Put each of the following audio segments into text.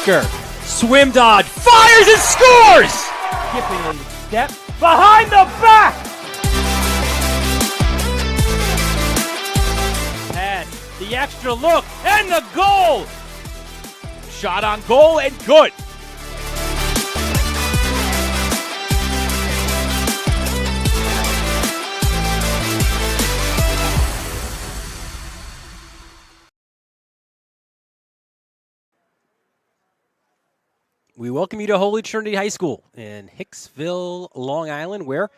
kicker. Swim dodge, fires and scores! Skipping a step behind the back! Pass, the extra look, and the goal! Shot on goal and good. We welcome you to Holy Trinity High School in Hicksville, Long Island, where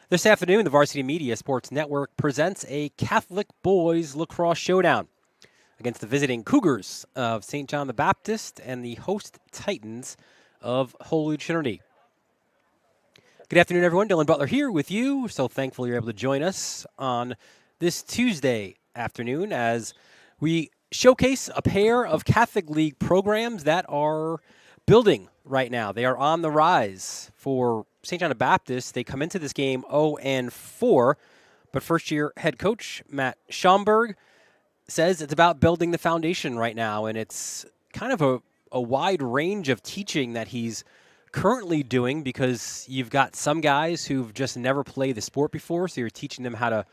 this afternoon the Varsity Media Sports Network presents a Catholic boys lacrosse showdown against the visiting Cougars of St. John the Baptist and the host Titans of Holy Trinity. Good afternoon, everyone. Dylan Butler here with you. So thankful you're able to join us on this Tuesday afternoon as we showcase a pair of Catholic League programs that are building right now. They are on the rise. For St. John the Baptist, they come into this game 0-4, but first-year head coach Matt Schomburg says it's about building the foundation right now, and it's kind of a wide range of teaching that he's currently doing because you've got some guys who've just never played the sport before, so you're teaching them how to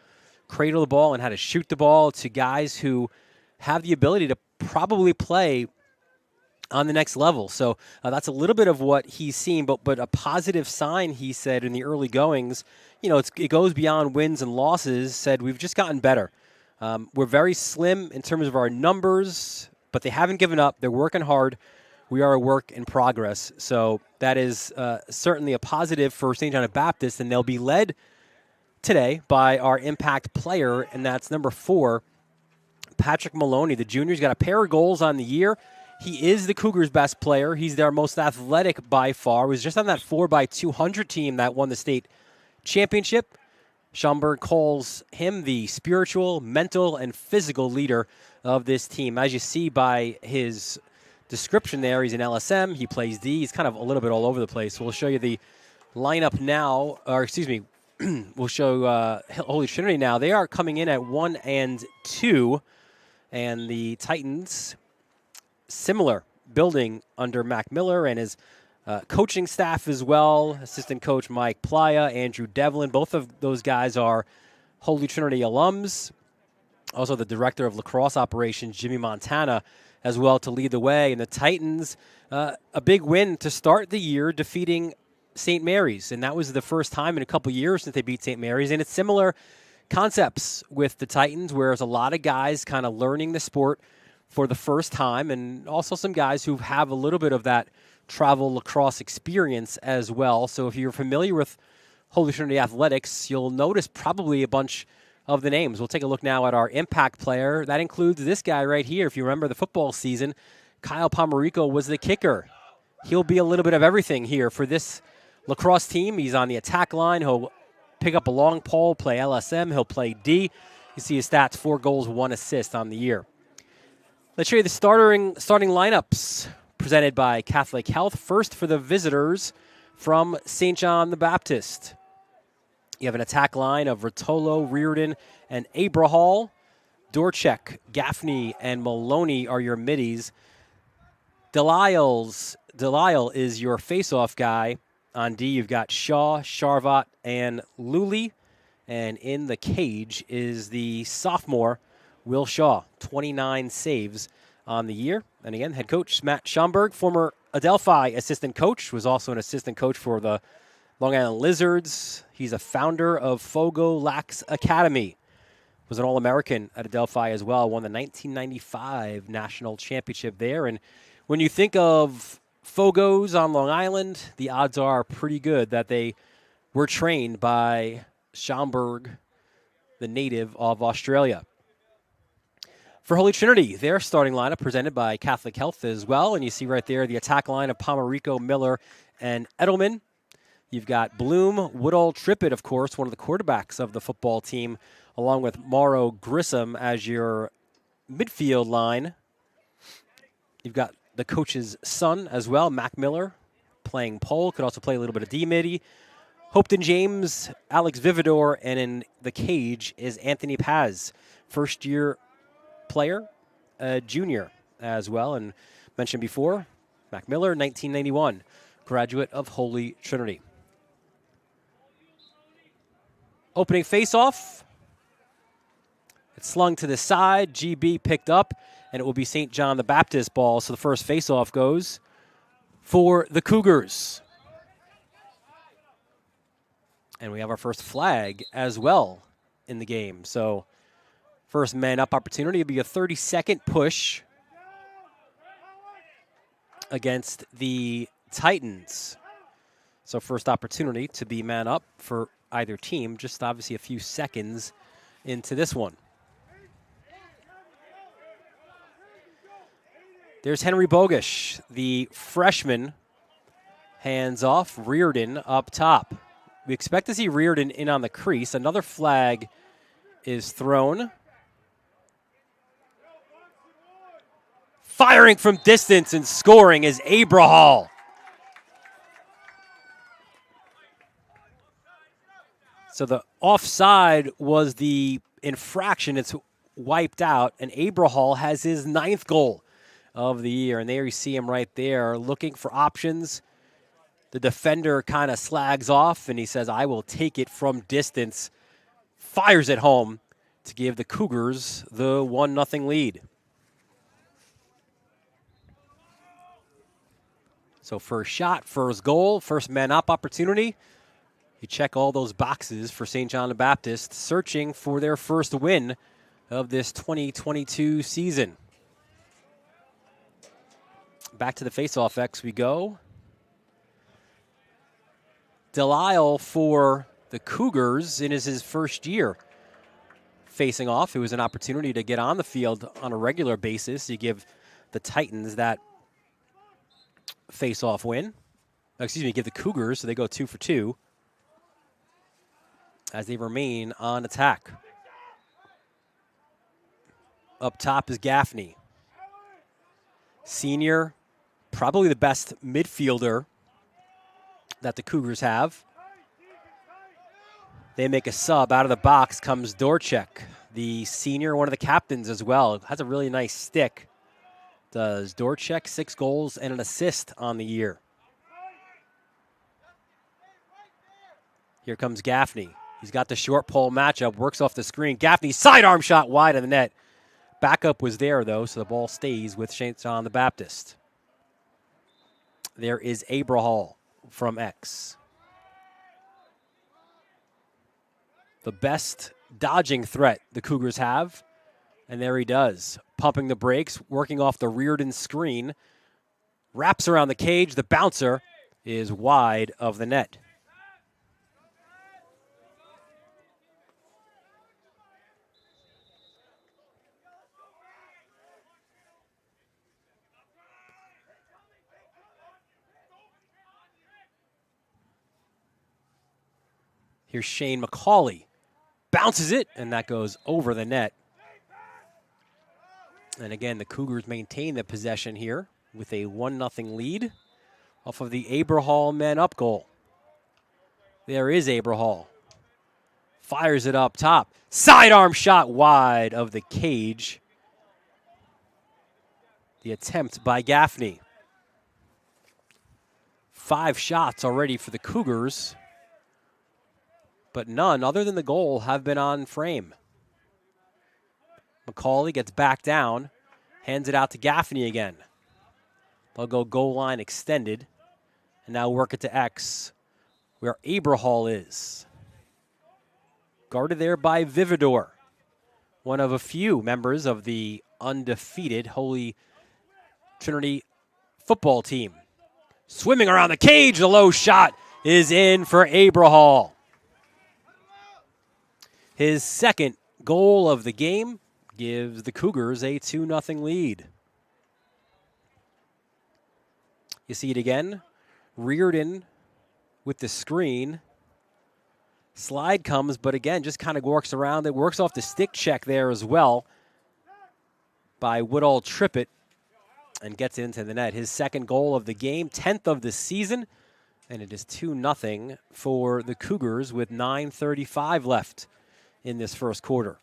cradle the ball and how to shoot the ball, to guys who have the ability to probably play on the next level. So that's a little bit of what he's seen, but a positive sign, he said, in the early goings. You know, it goes beyond wins and losses, said we've just gotten better. We're very slim in terms of our numbers, but they haven't given up. They're working hard. We are a work in progress. So that is certainly a positive for St. John the Baptist, and they'll be led today by our impact player, and that's number 4, Patrick Maloney. The junior's got a pair of goals on the year. He is the Cougars' best player. He's their most athletic by far. Was just on that 4x200 team that won the state championship. Schomburg calls him the spiritual, mental, and physical leader of this team. As you see by his description there, he's an LSM. He plays D. He's kind of a little bit all over the place. We'll show you the lineup now, or excuse me, we'll show Holy Trinity now. They are coming in at 1-2, and the Titans, similar building under Mac Miller and his coaching staff as well. Assistant coach Mike Playa, Andrew Devlin. Both of those guys are Holy Trinity alums. Also the director of lacrosse operations, Jimmy Montana, as well, to lead the way. And the Titans, a big win to start the year, defeating St. Mary's. And that was the first time in a couple years since they beat St. Mary's. And it's similar concepts with the Titans, where there's a lot of guys kind of learning the sport for the first time, and also some guys who have a little bit of that travel lacrosse experience as well. So if you're familiar with Holy Trinity Athletics, you'll notice probably a bunch of the names. We'll take a look now at our impact player. That includes this guy right here. If you remember the football season, Kyle Pomerico was the kicker. He'll be a little bit of everything here for this lacrosse team. He's on the attack line. He'll pick up a long pole, play LSM. He'll play D. You see his stats, 4 goals, 1 assist on the year. Let's show you the starting lineups presented by Catholic Health. First, for the visitors from St. John the Baptist, you have an attack line of Rotolo, Reardon, and Abrahall. Dorchek, Gaffney, and Maloney are your middies. Delisle is your face-off guy. On D, you've got Shaw, Sharvat, and Luley. And in the cage is the sophomore, Will Shaw, 29 saves on the year. And again, head coach Matt Schomburg, former Adelphi assistant coach, was also an assistant coach for the Long Island Lizards. He's a founder of Fogo Lax Academy. Was an All-American at Adelphi as well. Won the 1995 national championship there. And when you think of Fogos on Long Island, the odds are pretty good that they were trained by Schomburg, the native of Australia. For Holy Trinity, their starting lineup presented by Catholic Health as well. And you see right there the attack line of Pomerico, Miller, and Edelman. You've got Bloom, Woodall, Trippett, of course, one of the quarterbacks of the football team, along with Morrow Grissom as your midfield line. You've got the coach's son as well, Mac Miller, playing pole. Could also play a little bit of D-midi. Hopeton James, Alex Vividor, and in the cage is Anthony Paz, first-year player, junior as well. And mentioned before, Mac Miller, 1991, graduate of Holy Trinity. Opening faceoff. It's slung to the side. GB picked up, and it will be St. John the Baptist ball. So the first faceoff goes for the Cougars. And we have our first flag as well in the game. So first man up opportunity will be a 30-second push against the Titans. So first opportunity to be man up for either team, just obviously a few seconds into this one. There's Henry Bogish, the freshman, hands off. Reardon up top. We expect to see Reardon in on the crease. Another flag is thrown. Firing from distance and scoring is Abrahall. So the offside was the infraction. It's wiped out, and Abrahall has his 9th goal of the year. And there you see him right there looking for options. The defender kind of slags off, and he says, I will take it from distance. Fires it home to give the Cougars the 1-0 lead. So first shot, first goal, first man up opportunity. You check all those boxes for St. John the Baptist, searching for their first win of this 2022 season. Back to the faceoff X we go. Delisle for the Cougars. It is his first year facing off. It was an opportunity to get on the field on a regular basis. You give the Titans that face-off win. Give the Cougars, so they go 2 for 2 as they remain on attack. Up top is Gaffney. Senior, probably the best midfielder that the Cougars have. They make a sub. Out of the box comes Dorchek, the senior, one of the captains as well. Has a really nice stick. Does Dorchek, 6 goals and an assist on the year. Here comes Gaffney. He's got the short pole matchup, works off the screen. Gaffney, sidearm shot wide of the net. Backup was there, though, so the ball stays with St. John the Baptist. There is Abrahall from X. The best dodging threat the Cougars have, and there he does. Pumping the brakes, working off the Reardon screen. Wraps around the cage. The bouncer is wide of the net. Here's Shane McCauley. Bounces it, and that goes over the net. And again, the Cougars maintain the possession here with a 1-0 lead off of the Abrahall man-up goal. There is Abrahall. Fires it up top. Sidearm shot wide of the cage. The attempt by Gaffney. 5 shots already for the Cougars, but none other than the goal have been on frame. McCauley gets back down, hands it out to Gaffney again. They'll go goal line extended, and now work it to X, where Abrahall is. Guarded there by Vividor, one of a few members of the undefeated Holy Trinity football team. Swimming around the cage, the low shot is in for Abrahall. His second goal of the game gives the Cougars a 2-0 lead. You see it again. Reardon with the screen. Slide comes, but again, just kind of works around it. Works off the stick check there as well by Woodall Trippett and gets it into the net. His second goal of the game, 10th of the season, and it is 2-0 for the Cougars with 9:35 left in this first quarter.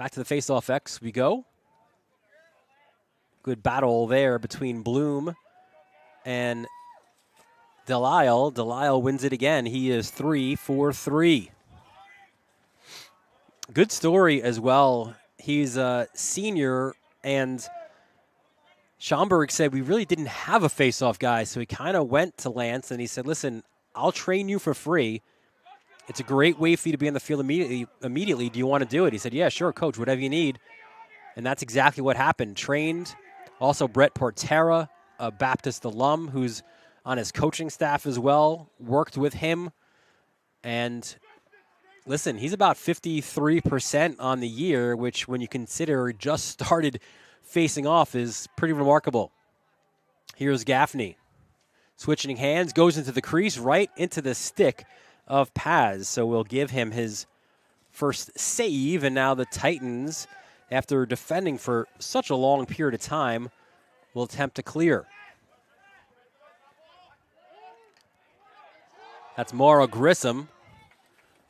Back to the face-off X we go. Good battle there between Bloom and Delisle. Delisle wins it again. He is 3 for 3. Good story as well. He's a senior, and Schomburg said we really didn't have a face-off guy, so he kind of went to Lance, and he said, listen, I'll train you for free. It's a great way for you to be on the field immediately. Do you want to do it? He said, yeah, sure, coach, whatever you need. And that's exactly what happened. Trained. Also, Brett Portera, a Baptist alum who's on his coaching staff as well, worked with him. And listen, he's about 53% on the year, which when you consider just started facing off is pretty remarkable. Here's Gaffney. Switching hands, goes into the crease, right into the stick of Paz. So we'll give him his first save, and now the Titans, after defending for such a long period of time, will attempt to clear. That's Maura Grissom.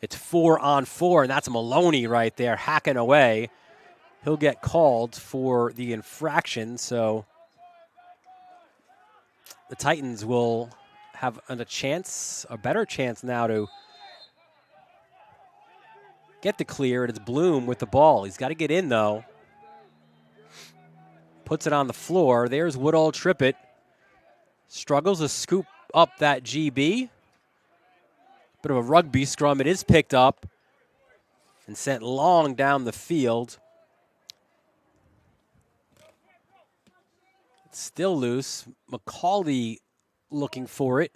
It's 4-on-4, and that's Maloney right there hacking away. He'll get called for the infraction, so the Titans will have a better chance now to get the clear. It's Bloom with the ball. He's got to get in, though. Puts it on the floor. There's Woodall Trippett. Struggles to scoop up that GB. Bit of a rugby scrum. It is picked up and sent long down the field. It's still loose. McCauley looking for it.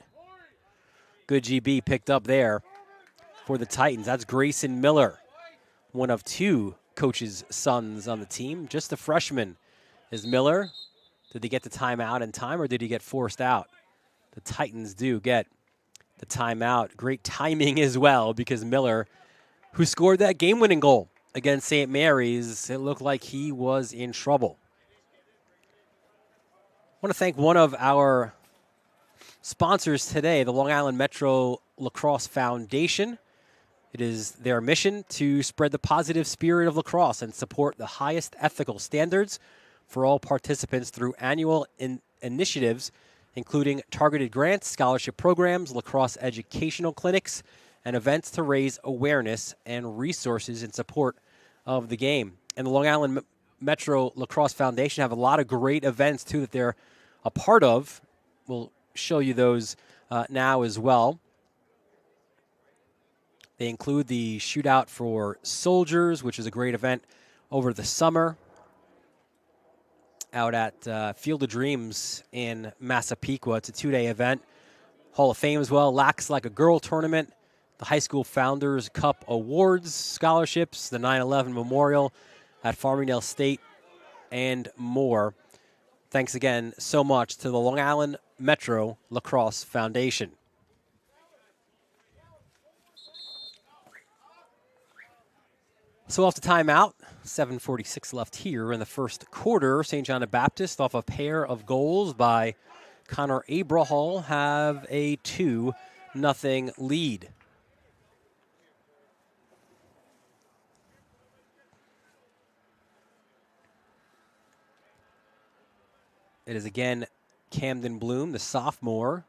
Good GB picked up there for the Titans. That's Grayson Miller, one of two coaches' sons on the team. Just a freshman is Miller. Did he get the timeout in time, or did he get forced out? The Titans do get the timeout. Great timing as well, because Miller, who scored that game-winning goal against St. Mary's, it looked like he was in trouble. I want to thank one of our sponsors today, the Long Island Metro Lacrosse Foundation. It is their mission to spread the positive spirit of lacrosse and support the highest ethical standards for all participants through annual initiatives, including targeted grants, scholarship programs, lacrosse educational clinics, and events to raise awareness and resources in support of the game. And the Long Island Metro Lacrosse Foundation have a lot of great events, too, that they're a part of. We'll show you those now as well. They include the Shootout for Soldiers, which is a great event over the summer out at Field of Dreams in Massapequa. It's a 2-day event. Hall of Fame as well. Lacks Like a Girl tournament, the High School Founders Cup Awards, scholarships, the 9/11 Memorial at Farmingdale State, and more. Thanks again so much to the Long Island Metro Lacrosse Foundation. So off the timeout, 7:46 left here in the first quarter. St. John the Baptist, off a pair of goals by Connor Abrahall, have a 2-0 lead. It is again Camden Bloom, the sophomore,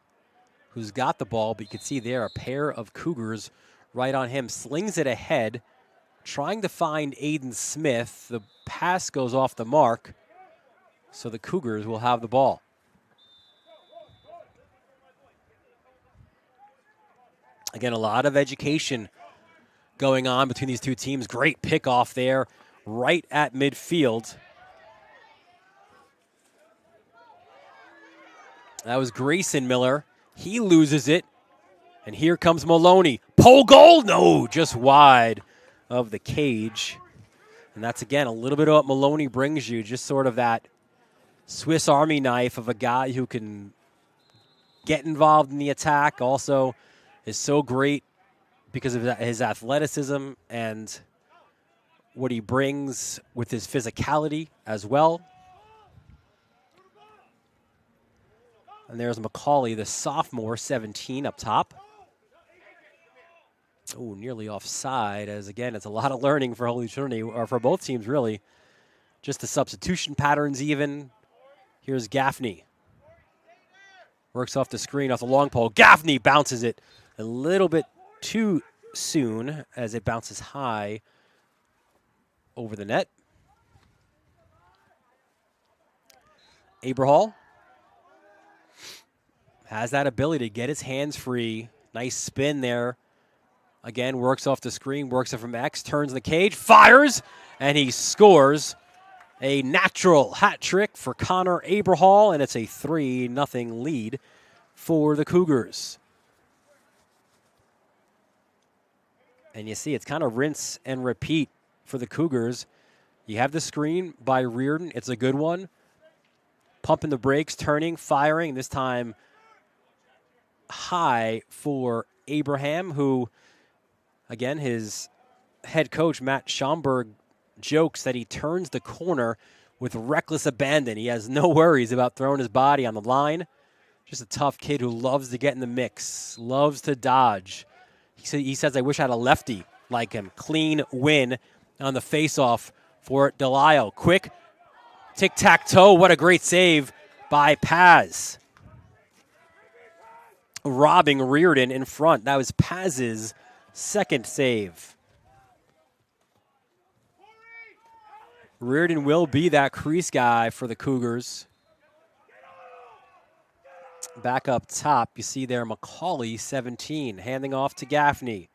who's got the ball, but you can see there a pair of Cougars right on him. Slings it ahead, trying to find Aiden Smith. The pass goes off the mark, so the Cougars will have the ball. Again, a lot of education going on between these two teams. Great pickoff there right at midfield. That was Grayson Miller. He loses it. And here comes Maloney. Pole goal? No, just wide of the cage. And that's, again, a little bit of what Maloney brings you, just sort of that Swiss Army knife of a guy who can get involved in the attack, also is so great because of his athleticism and what he brings with his physicality as well. And there's McCauley, the sophomore, 17 up top. Oh, nearly offside, as again, it's a lot of learning for Holy Trinity, or for both teams, really. Just the substitution patterns, even. Here's Gaffney. Works off the screen, off the long pole. Gaffney bounces it a little bit too soon as it bounces high over the net. Aberhall has that ability to get his hands free. Nice spin there. Again, works off the screen, works it from X, turns the cage, fires, and he scores a natural hat trick for Connor Aberhall, and it's a 3-0 lead for the Cougars. And you see, it's kind of rinse and repeat for the Cougars. You have the screen by Reardon. It's a good one. Pumping the brakes, turning, firing. This time high for Abraham, who, again, his head coach, Matt Schomburg, jokes that he turns the corner with reckless abandon. He has no worries about throwing his body on the line. Just a tough kid who loves to get in the mix, loves to dodge. He says, I wish I had a lefty like him. Clean win on the faceoff for Delisle. Quick tic-tac-toe. What a great save by Paz. Robbing Reardon in front. That was Paz's second save. Reardon will be that crease guy for the Cougars. Back up top, you see there McCauley, 17, handing off to Gaffney.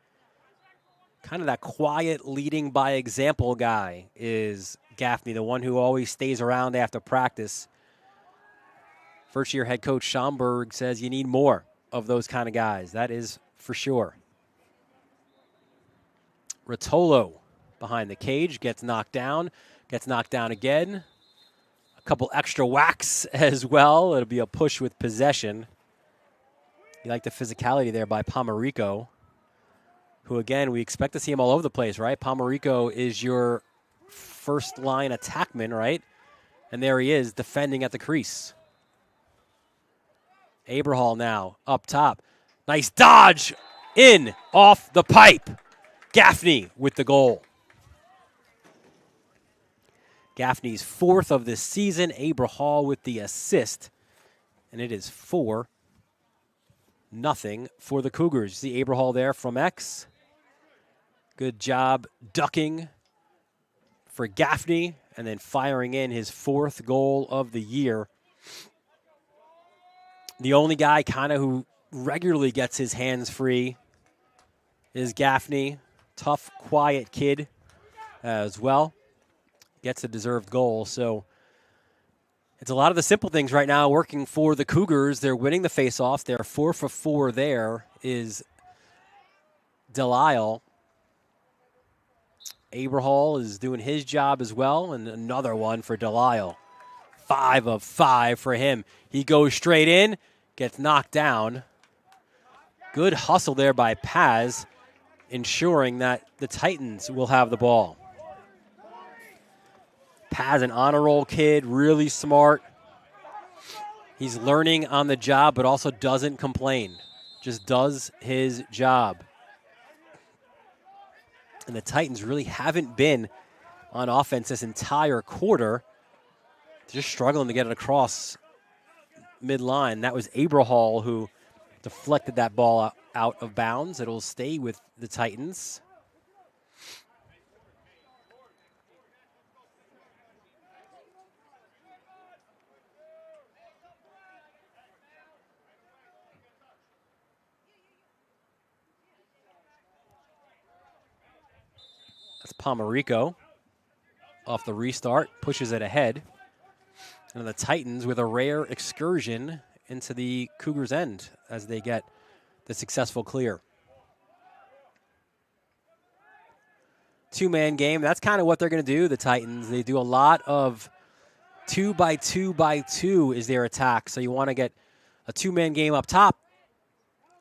Kind of that quiet, leading by example guy is Gaffney, the one who always stays around after practice. First-year head coach Schomburg says you need more of those kind of guys. That is for sure. Rotolo behind the cage, gets knocked down again. A couple extra whacks as well. It'll be a push with possession. You like the physicality there by Pomarico, who, again, we expect to see him all over the place, right? Pomarico is your first-line attackman, right? And there he is, defending at the crease. Aberhall now up top. Nice dodge in off the pipe. Gaffney with the goal. Gaffney's fourth of this season. Aberhall with the assist. And it is 4-0 for the Cougars. See Aberhall there from X. Good job ducking for Gaffney and then firing in his fourth goal of the year. The only guy kind of who regularly gets his hands free is Gaffney. Tough, quiet kid as well. Gets a deserved goal. So it's a lot of the simple things right now working for the Cougars. They're winning the faceoff. They're 4 for 4 there is Delisle. Aberhall is doing his job as well. And another one for Delisle. 5 of 5 for him. He goes straight in, gets knocked down. Good hustle there by Paz, ensuring that the Titans will have the ball. Paz, an honor roll kid, really smart. He's learning on the job, but also doesn't complain. Just does his job. And the Titans really haven't been on offense this entire quarter. They're just struggling to get it across midline. That was Aberhall who deflected that ball out of bounds. It'll stay with the Titans. That's Pomarico off the restart, pushes it ahead. And the Titans with a rare excursion into the Cougars' end as they get the successful clear. Two-man game. That's kind of what they're going to do, the Titans. They do a lot of 2x2x2 is their attack. So you want to get a two-man game up top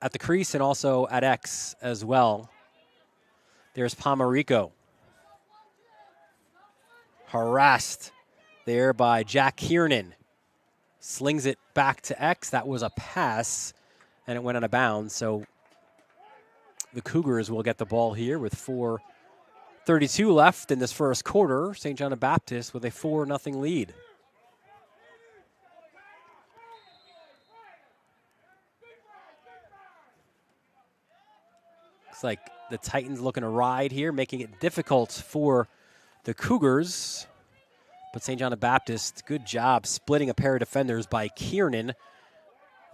at the crease and also at X as well. There's Pomarico. Harassed there by Jack Kiernan. Slings it back to X. That was a pass, and it went out of bounds. So the Cougars will get the ball here with 4:32 left in this first quarter. St. John the Baptist with a 4-0 lead. Looks like the Titans looking to ride here, making it difficult for the Cougars. But St. John the Baptist, good job splitting a pair of defenders by Kiernan,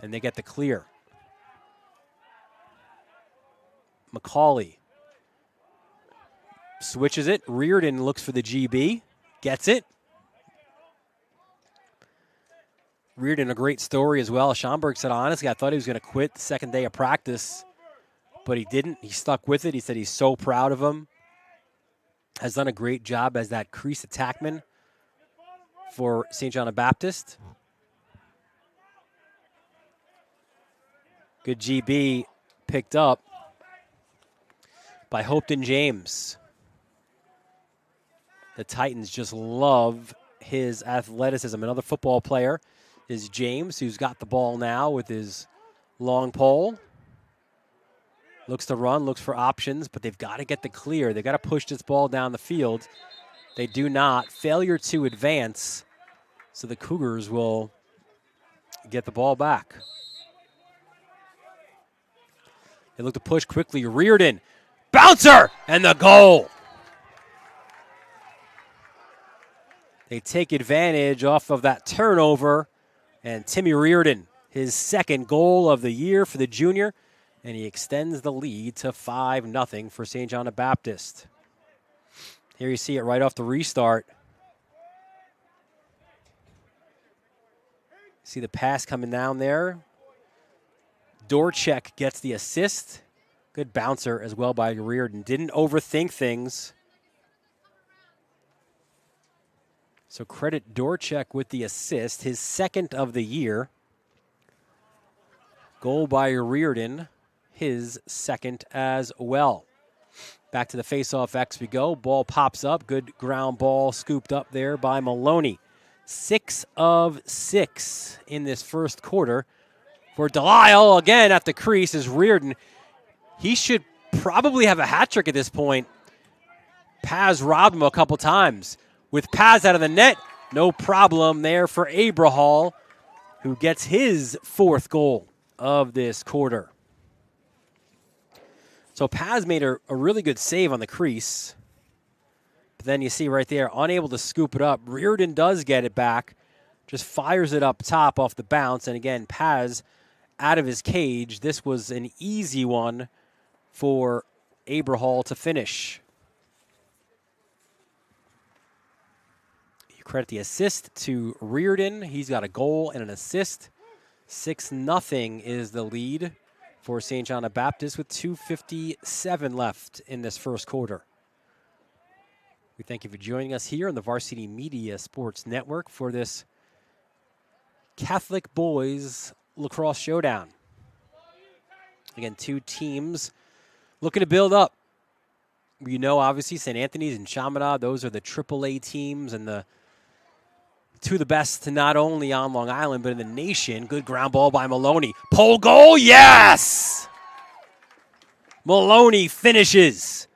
and they get the clear. McCauley switches it. Reardon looks for the GB, gets it. Reardon, a great story as well. Schomburg said, honestly, I thought he was going to quit the second day of practice, but he didn't. He stuck with it. He said he's so proud of him. Has done a great job as that crease attackman for St. John the Baptist. Good GB picked up by Hopeton James. The Titans just love his athleticism. Another football player is James, who's got the ball now with his long pole. Looks to run, looks for options, but they've got to get the clear. They've got to push this ball down the field. They do not. Failure to advance, so the Cougars will get the ball back. They look to push quickly. Reardon, bouncer, and the goal. They take advantage off of that turnover, and Timmy Reardon, his second goal of the year for the junior, and he extends the lead to 5-0 for St. John the Baptist. Here you see it right off the restart. See the pass coming down there. Dorchek gets the assist. Good bouncer as well by Reardon. Didn't overthink things. So credit Dorchek with the assist, his second of the year. Goal by Reardon, his second as well. Back to the face-off X we go. Ball pops up. Good ground ball scooped up there by Maloney. 6 of 6 in this first quarter. For Delisle, again at the crease is Reardon. He should probably have a hat trick at this point. Paz robbed him a couple times. With Paz out of the net, no problem there for Abrahall, who gets his 4th goal of this quarter. So Paz made a really good save on the crease. But then you see right there, unable to scoop it up. Reardon does get it back, just fires it up top off the bounce. And again, Paz out of his cage. This was an easy one for Abrahall to finish. You credit the assist to Reardon. He's got a goal and an assist. 6-0 is the lead for St. John the Baptist with 2:57 left in this first quarter. We thank you for joining us here on the Varsity Media Sports Network for this Catholic Boys Lacrosse Showdown. Again, 2 teams looking to build up. You know, obviously, St. Anthony's and Chaminade, those are the AAA teams and the 2 of the best, not only on Long Island, but in the nation. Good ground ball by Maloney. Pole goal, yes! Maloney finishes.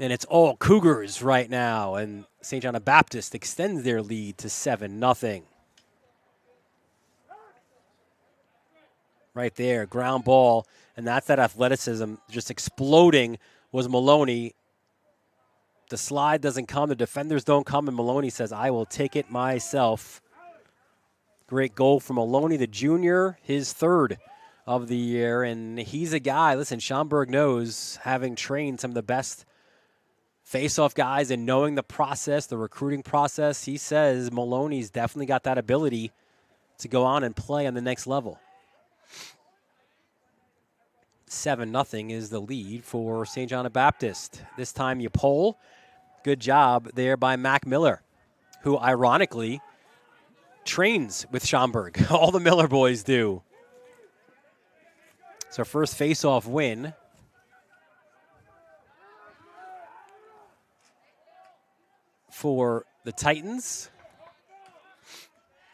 And it's all Cougars right now. And St. John the Baptist extends their lead to 7-0. Right there, ground ball. And that's that athleticism just exploding was Maloney. The slide doesn't come, the defenders don't come, and Maloney says, I will take it myself. Great goal from Maloney, the junior, his 3rd of the year. And he's a guy, listen, Schomburg knows, having trained some of the best face-off guys and knowing the process, the recruiting process, he says Maloney's definitely got that ability to go on and play on the next level. 7-0 is the lead for St. John the Baptist. This time you pole. Good job there by Mac Miller, who ironically trains with Schomburg. All the Miller boys do. So first face-off win for the Titans.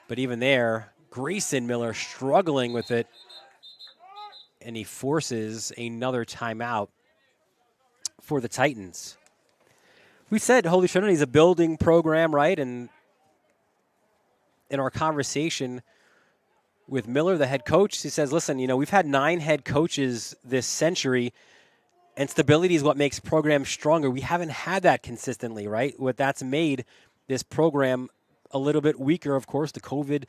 But even there, Grayson Miller struggling with it. and he forces another timeout for the Titans. We said Holy Trinity is a building program, right? And in our conversation with Miller, the head coach, he says, listen, we've had 9 head coaches this century, and stability is what makes programs stronger. We haven't had that consistently, right? What that's made this program a little bit weaker. Of course, the COVID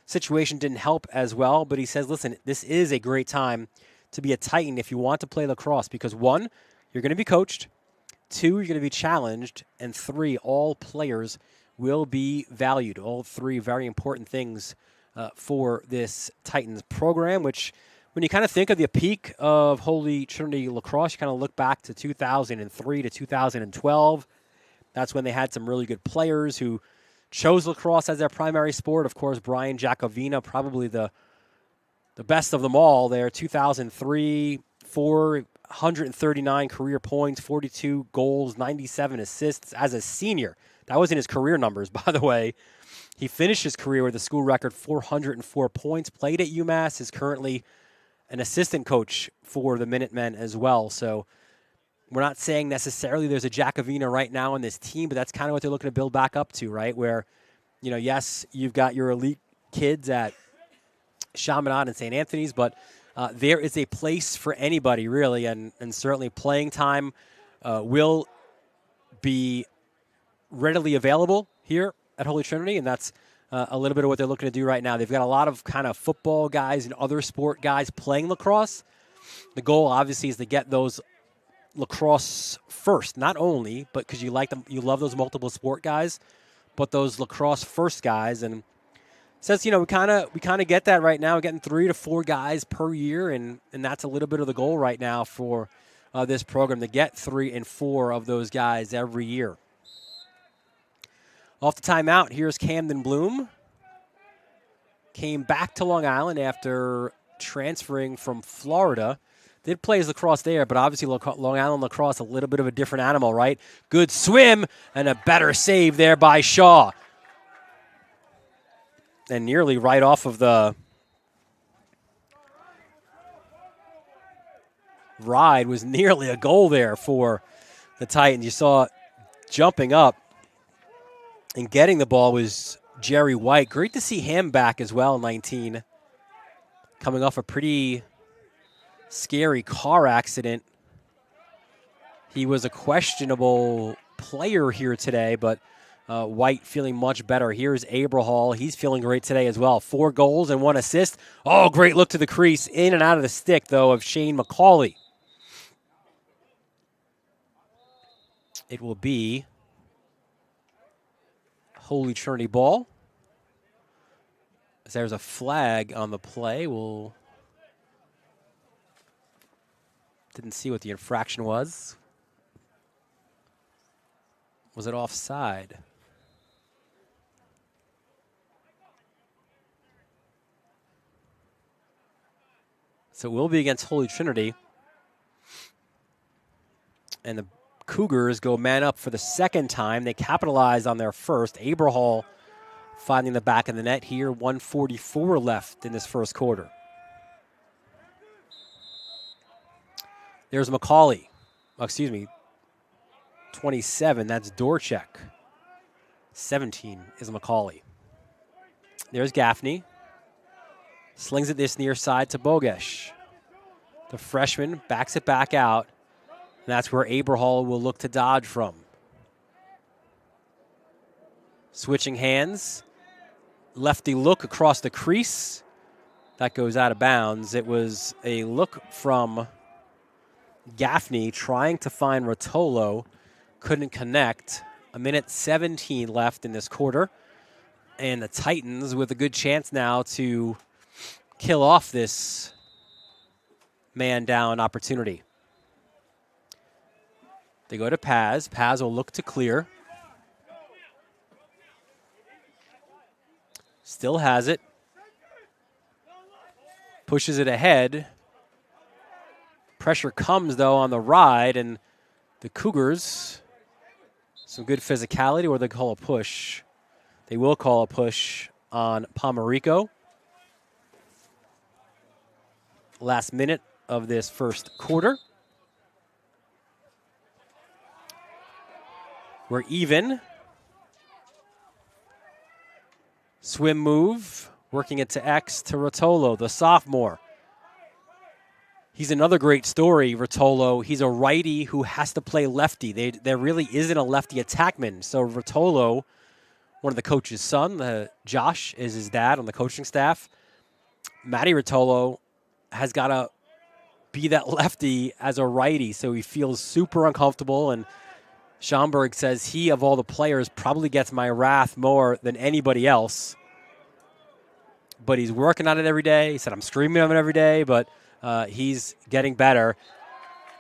situation didn't help as well, but he says, listen, this is a great time to be a Titan if you want to play lacrosse, because 1, you're going to be coached, 2, you're going to be challenged, and 3, all players will be valued. All 3 very important things for this Titans program, which when you kind of think of the peak of Holy Trinity lacrosse, you kind of look back to 2003 to 2012. That's when they had some really good players who chose lacrosse as their primary sport. Of course, Brian Jacovina, probably the best of them all there. 2003, 439 career points, 42 goals, 97 assists as a senior. That wasn't his career numbers, by the way. He finished his career with a school record 404 points, played at UMass, is currently an assistant coach for the Minutemen as well. So we're not saying necessarily there's a Jacovina right now on this team, but that's kind of what they're looking to build back up to, right? Where, yes, you've got your elite kids at Chaminade and St. Anthony's, but there is a place for anybody, really, and certainly playing time will be readily available here at Holy Trinity, and that's a little bit of what they're looking to do right now. They've got a lot of kind of football guys and other sport guys playing lacrosse. The goal, obviously, is to get those lacrosse first, not only, but because you like them, you love those multiple sport guys, but those lacrosse first guys. And says, we kind of get that right now. We're getting 3 to 4 guys per year, and that's a little bit of the goal right now for this program, to get 3 and 4 of those guys every year. Off the timeout, here's Camden Bloom. Came back to Long Island after transferring from Florida. Did play his lacrosse there, but obviously Long Island lacrosse, a little bit of a different animal, right? Good swim and a better save there by Shaw. And nearly right off of the ride was nearly a goal there for the Titans. You saw jumping up and getting the ball was Jerry White. Great to see him back as well, 19. Coming off a pretty scary car accident. He was a questionable player here today, but White feeling much better. Here's Abrahall. He's feeling great today as well. 4 goals and 1 assist. Oh, great look to the crease. In and out of the stick, though, of Shane McCauley. It will be Holy Trinity ball. As there's a flag on the play. Didn't see what the infraction was. Was it offside? So it will be against Holy Trinity. And the Cougars go man up for the second time. They capitalized on their first. Abrahall finding the back of the net here. 1:44 left in this first quarter. There's McCauley. 27. That's Dorchek. 17 is McCauley. There's Gaffney. Slings it this near side to Bogesh. The freshman backs it back out. And that's where Abrahall will look to dodge from. Switching hands. Lefty look across the crease. That goes out of bounds. It was a look from Gaffney trying to find Rotolo. Couldn't connect. 1:17 left in this quarter. And the Titans with a good chance now to kill off this man down opportunity. They go to Paz. Paz will look to clear. Still has it. Pushes it ahead. Pressure comes, though, on the ride, and the Cougars, some good physicality, or they call a push. They will call a push on Pomerico. Last minute of this first quarter. We're even. Swim move, working it to X to Rotolo, the sophomore. He's another great story, Rotolo. He's a righty who has to play lefty. There really isn't a lefty attackman. So Rotolo, one of the coach's son, Josh is his dad on the coaching staff. Matty Rotolo has got to be that lefty as a righty, so he feels super uncomfortable. And Schomburg says he, of all the players, probably gets my wrath more than anybody else. But he's working on it every day. He said, I'm screaming on it every day, but he's getting better.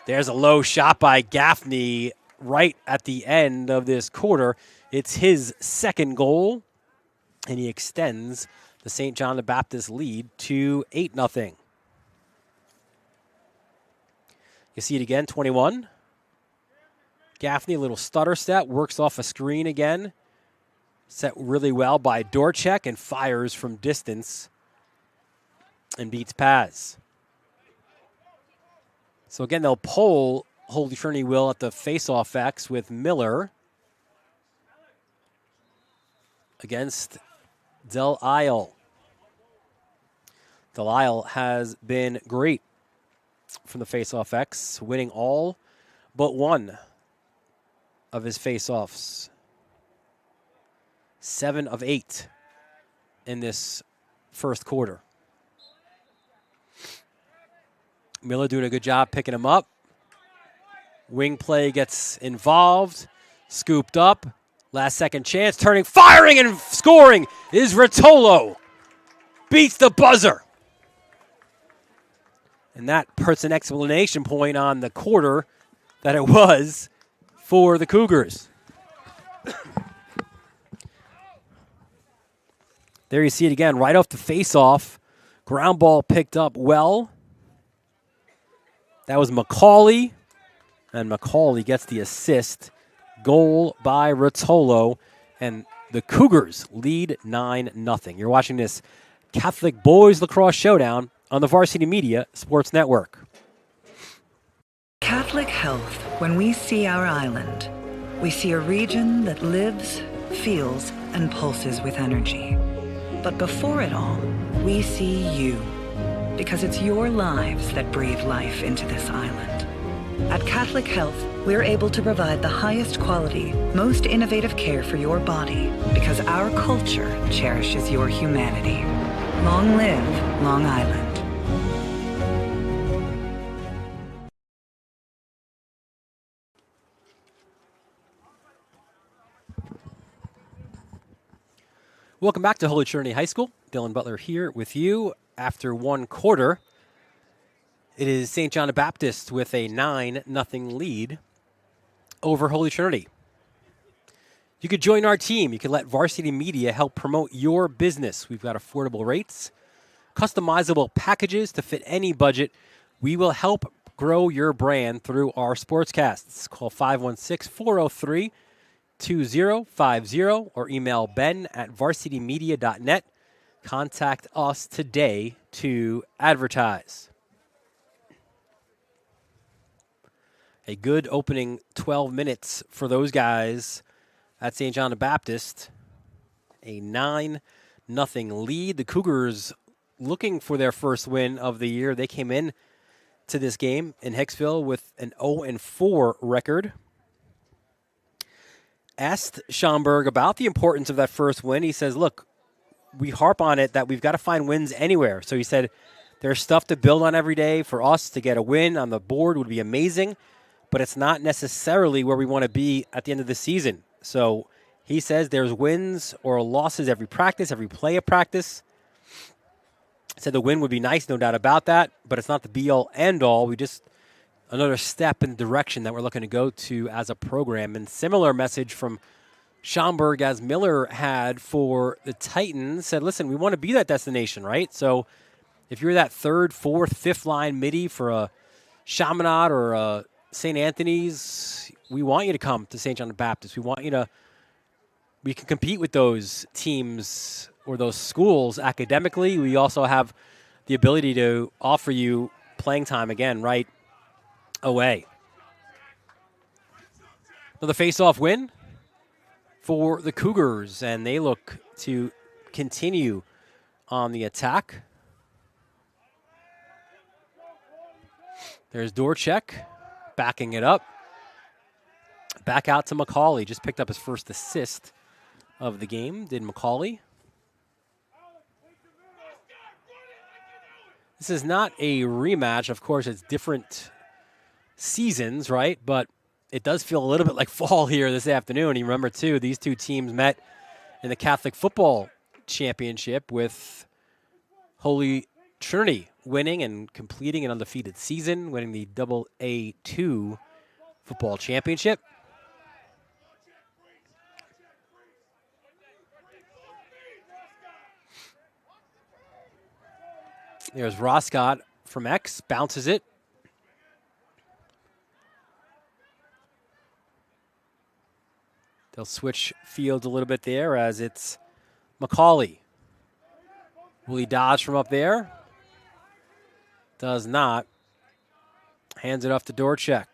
There's a low shot by Gaffney right at the end of this quarter. It's his second goal, and he extends the St. John the Baptist lead to 8-0. You see it again, 21. Gaffney, a little stutter step, works off a screen again. Set really well by Dorchek and fires from distance and beats Paz. So again, they'll poll Holy Trinity will at the face-off X with Miller against Del Isle. Del Isle has been great from the face-off X, winning all but one of his face-offs. 7 of 8 in this first quarter. Miller doing a good job picking him up. Wing play gets involved, scooped up. Last second chance, turning, firing, and scoring is Rotolo. Beats the buzzer. And that puts an exclamation point on the quarter that it was for the Cougars. There you see it again, right off the face-off. Ground ball picked up well. That was McCauley, and McCauley gets the assist. Goal by Rotolo, and the Cougars lead 9-0. You're watching this Catholic Boys Lacrosse Showdown on the Varsity Media Sports Network. Catholic health, when we see our island, we see a region that lives, feels, and pulses with energy. But before it all, we see you, because it's your lives that breathe life into this island. At Catholic Health, we're able to provide the highest quality, most innovative care for your body, because our culture cherishes your humanity. Long live Long Island. Welcome back to Holy Trinity High School. Dylan Butler here with you after one quarter. It is St. John the Baptist with a 9-0 lead over Holy Trinity. You could join our team. You can let Varsity Media help promote your business. We've got affordable rates, customizable packages to fit any budget. We will help grow your brand through our SPORTSCasts. Call 516-403-2050 or email ben@varsitymedia.net. Contact us today to advertise. A good opening 12 minutes for those guys at St. John the Baptist. A 9-0 lead. The Cougars looking for their first win of the year. They came in to this game in Hicksville with an 0-4 record. Asked Schomburg about the importance of that first win. He says, look, we harp on it that we've got to find wins anywhere. So he said there's stuff to build on every day. For us to get a win on the board would be amazing, but it's not necessarily where we want to be at the end of the season. So he says there's wins or losses every practice, every play of practice. Said the win would be nice, no doubt about that, but it's not the be-all, end-all. We just another step in the direction that we're looking to go to as a program. And similar message from Schomburg as Miller had for the Titans. Said, listen, we want to be that destination, right? So if you're that third, fourth, fifth line midi for a Chaminade or a St. Anthony's, we want you to come to St. John the Baptist. We can compete with those teams or those schools academically. We also have the ability to offer you playing time again right away. Another face-off win for the Cougars, and they look to continue on the attack. There's Dorchek backing it up. Back out to McCauley. Just picked up his first assist of the game, did McCauley. This is not a rematch. Of course, it's different seasons, right? But it does feel a little bit like fall here this afternoon. You remember, too, these two teams met in the Catholic Football Championship with Holy Trinity winning and completing an undefeated season, winning the AA2 Football Championship. There's Roscott from X, bounces it. They'll switch fields a little bit there as it's McCauley. Will he dodge from up there? Does not. Hands it off to Dorchek.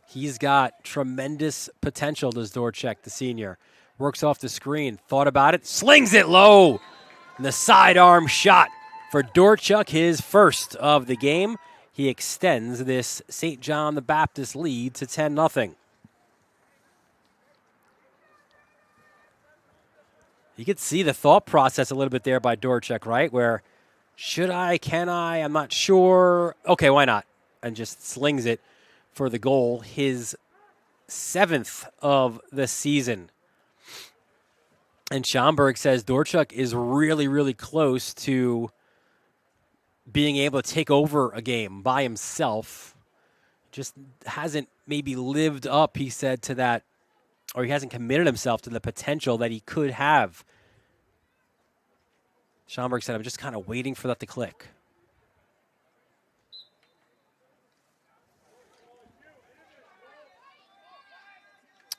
He's got tremendous potential, does Dorchek, the senior. Works off the screen, thought about it, slings it low. And the sidearm shot for Dorchuk, his first of the game. He extends this St. John the Baptist lead to 10-0. You could see the thought process a little bit there by Dorchuk, right? Where, should I, can I, I'm not sure. Okay, why not? And just slings it for the goal, his 7th of the season. And Schomburg says Dorchuk is really, really close to being able to take over a game by himself. Just hasn't maybe lived up, he said, to that, or he hasn't committed himself to the potential that he could have. Schomburg said, I'm just kind of waiting for that to click.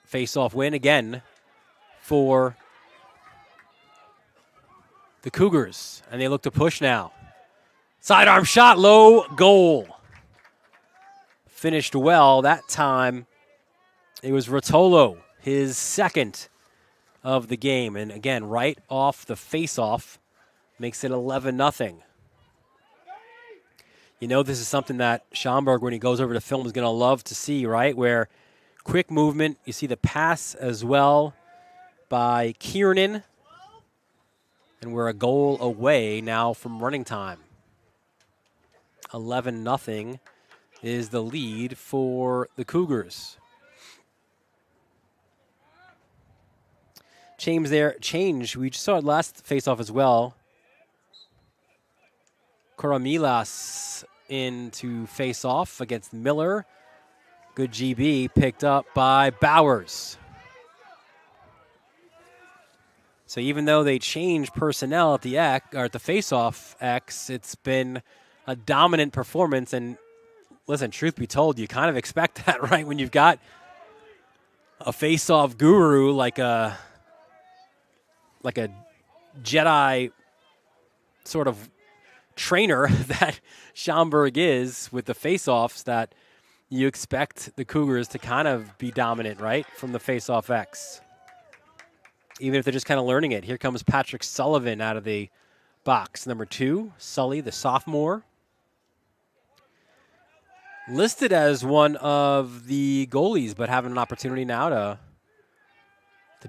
Face-off win again for the Cougars, and they look to push now. Sidearm shot, low, goal. Finished well. That time it was Rotolo, his 2nd of the game. And again, right off the face-off, makes it 11-0. You know, this is something that Schomburg, when he goes over to film, is going to love to see, right? Where quick movement, you see the pass as well by Kiernan. And we're a goal away now from running time. 11-0 is the lead for the Cougars. Change. We just saw it last face-off as well. Koramilas in to face off against Miller. Good GB picked up by Bowers. So even though they changed personnel at the face-off X, it's been a dominant performance. And listen, truth be told, you kind of expect that, right? When you've got a face-off guru like a Jedi sort of trainer that Schomburg is with the face-offs, that you expect the Cougars to kind of be dominant, right, from the face-off X. Even if they're just kind of learning it. Here comes Patrick Sullivan out of the box. Number 2, Sully, the sophomore. Listed as one of the goalies, but having an opportunity now to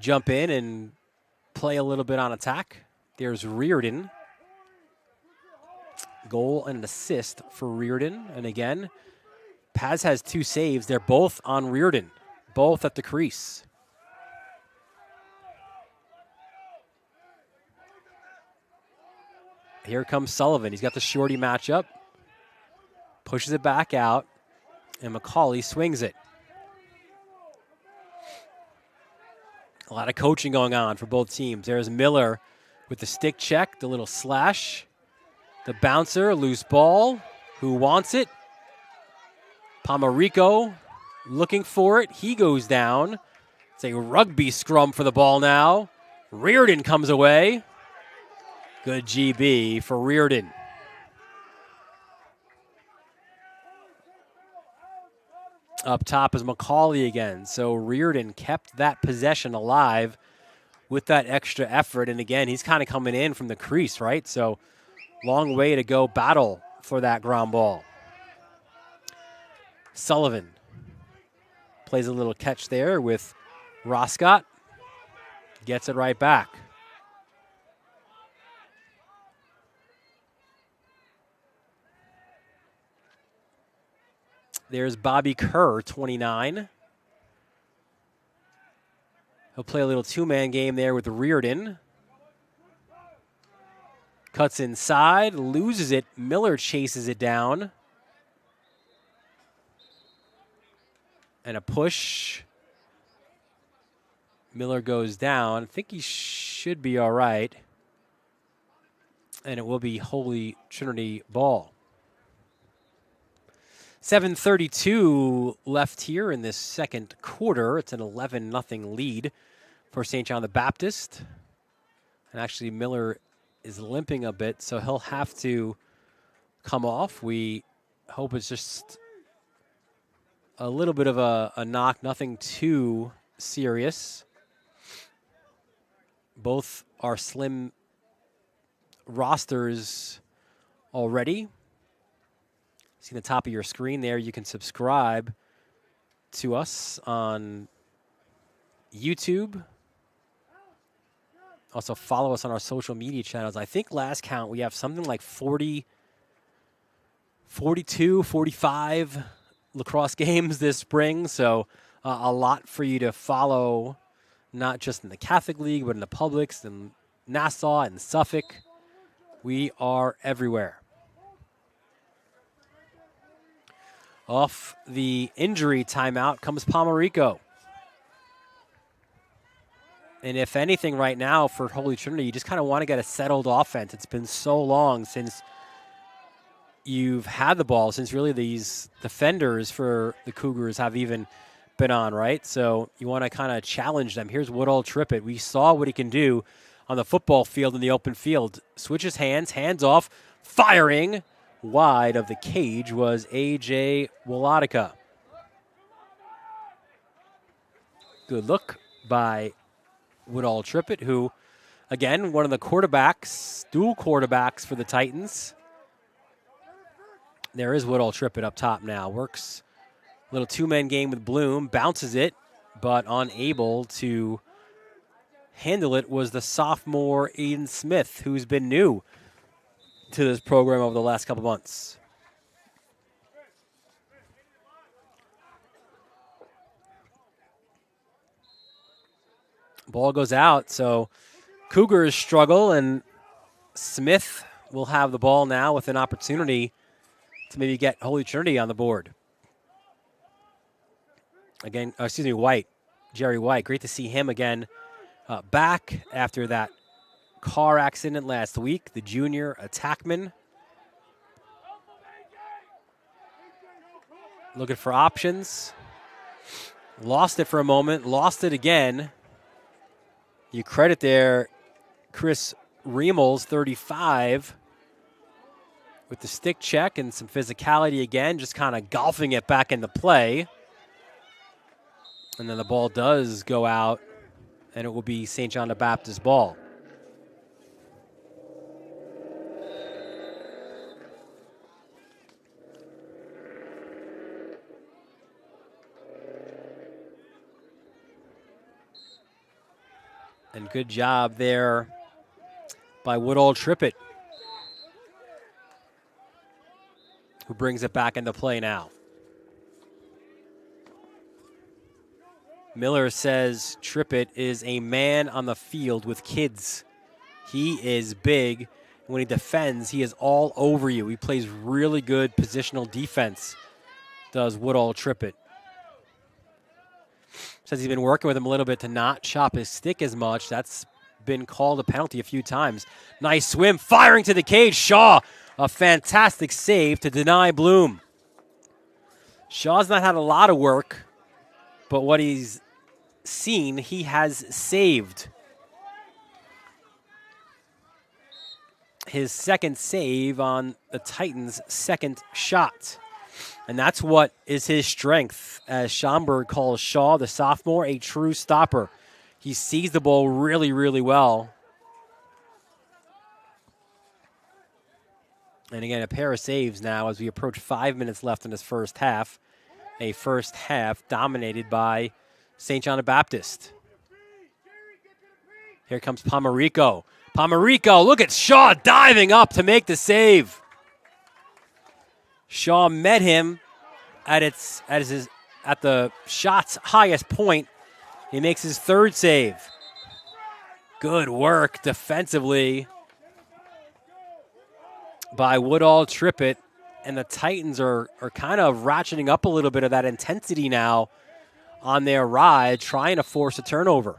jump in and play a little bit on attack. There's Reardon. Goal and an assist for Reardon. And again, Paz has 2 saves. They're both on Reardon, both at the crease. Here comes Sullivan. He's got the shorty matchup. Pushes it back out, and McCauley swings it. A lot of coaching going on for both teams. There's Miller with the stick check, the little slash. The bouncer, loose ball. Who wants it? Pomarico looking for it. He goes down. It's a rugby scrum for the ball now. Reardon comes away. Good GB for Reardon. Up top is McCauley again. So Reardon kept that possession alive with that extra effort. And again, he's kind of coming in from the crease, right? So long way to go battle for that ground ball. Sullivan plays a little catch there with Roscott. Gets it right back. There's Bobby Kerr, 29. He'll play a little two-man game there with Reardon. Cuts inside, loses it. Miller chases it down. And a push. Miller goes down. I think he should be all right. And it will be Holy Trinity ball. 7:32 left here in this second quarter. It's an 11-0 lead for St. John the Baptist. And actually Miller is limping a bit, so he'll have to come off. We hope it's just a little bit of a knock, nothing too serious. Both are slim rosters already. See the top of your screen there, you can subscribe to us on YouTube. Also follow us on our social media channels. I think last count we have something like 40, 42, 45 lacrosse games this spring. So a lot for you to follow, not just in the Catholic League, but in the publics and Nassau and Suffolk. We are everywhere. Off the injury timeout comes Pomerico. And if anything right now for Holy Trinity, you just kind of want to get a settled offense. It's been so long since you've had the ball, since really these defenders for the Cougars have even been on, right? So you want to kind of challenge them. Here's Woodall Trippett. We saw what he can do on the football field in the open field. Switches hands off, firing. Wide of the cage was A.J. Wolotica. Good look by Woodall Trippett, who, again, one of the quarterbacks, dual quarterbacks for the Titans. There is Woodall Trippett up top now. Works a little two-man game with Bloom, bounces it, but unable to handle it was the sophomore Aiden Smith, who's been new to this program over the last couple months. Ball goes out, so Cougars struggle, and Smith will have the ball now with an opportunity to maybe get Holy Trinity on the board. Again, White, Jerry White. Great to see him again back after that car accident last week, the junior attackman. Looking for options. Lost it for a moment, lost it again. You credit there Chris Riemels, 35, with the stick check and some physicality again, just kind of golfing it back into play. And then the ball does go out, and it will be St. John the Baptist ball. And good job there by Woodall Trippett, who brings it back into play now. Miller says Trippett is a man on the field with kids. He is big. When he defends, he is all over you. He plays really good positional defense, does Woodall Trippett. Says he's been working with him a little bit to not chop his stick as much. That's been called a penalty a few times. Nice swim, firing to the cage. Shaw, a fantastic save to deny Bloom. Shaw's not had a lot of work, but what he's seen, he has saved. His second save on the Titans' second shot. And that's what is his strength, as Schomburg calls Shaw, the sophomore, a true stopper. He sees the ball really, really well. And again, a pair of saves now as we approach 5 minutes left in this first half. A first half dominated by St. John the Baptist. Here comes Pomarico. Pomarico, look at Shaw diving up to make the save. Shaw met him at the shot's highest point. He makes his third save. Good work defensively by Woodall Trippett. And the Titans are kind of ratcheting up a little bit of that intensity now on their ride, trying to force a turnover.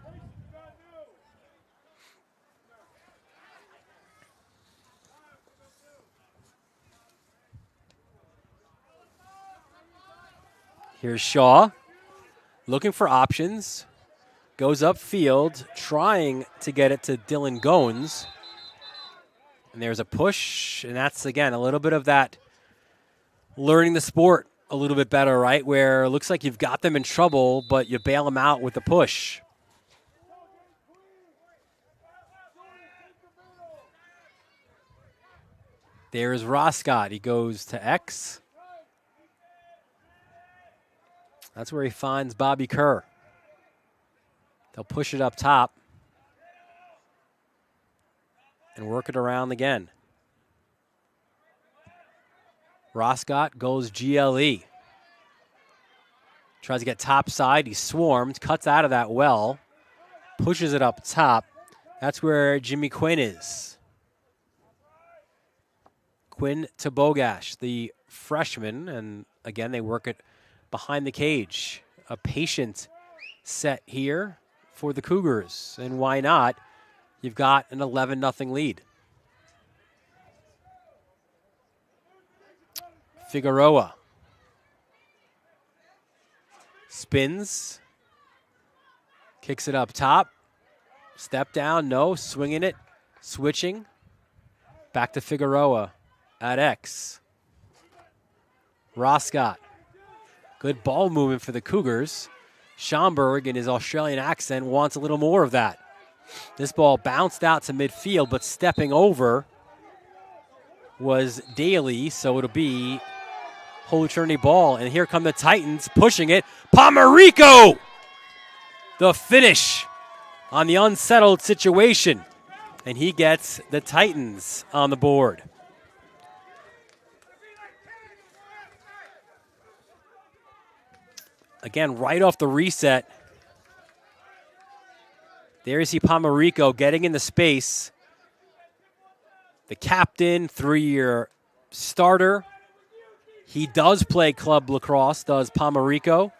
Here's Shaw, looking for options. Goes upfield, trying to get it to Dylan Goins. And there's a push, and that's, again, a little bit of that learning the sport a little bit better, right? Where it looks like you've got them in trouble, but you bail them out with the push. There's Roscott. He goes to X. That's where he finds Bobby Kerr. They'll push it up top and work it around again. Roscott goes GLE. Tries to get top side. He swarms, cuts out of that well, pushes it up top. That's where Jimmy Quinn is. Quinn to Bogash, the freshman, and again, they work it behind the cage. A patient set here for the Cougars, and why not? You've got an 11-0 lead. Figueroa spins, kicks it up top, step down, no, swinging it, switching, back to Figueroa at X. Roscott, good ball movement for the Cougars. Schomburg, in his Australian accent, wants a little more of that. This ball bounced out to midfield, but stepping over was Daly, so it'll be Holy Trinity ball. And here come the Titans pushing it. Pomarico! The finish on the unsettled situation. And he gets the Titans on the board. Again, right off the reset. There you see Pomarico getting in the space. The captain, 3-year starter. He does play club lacrosse, does Pomarico.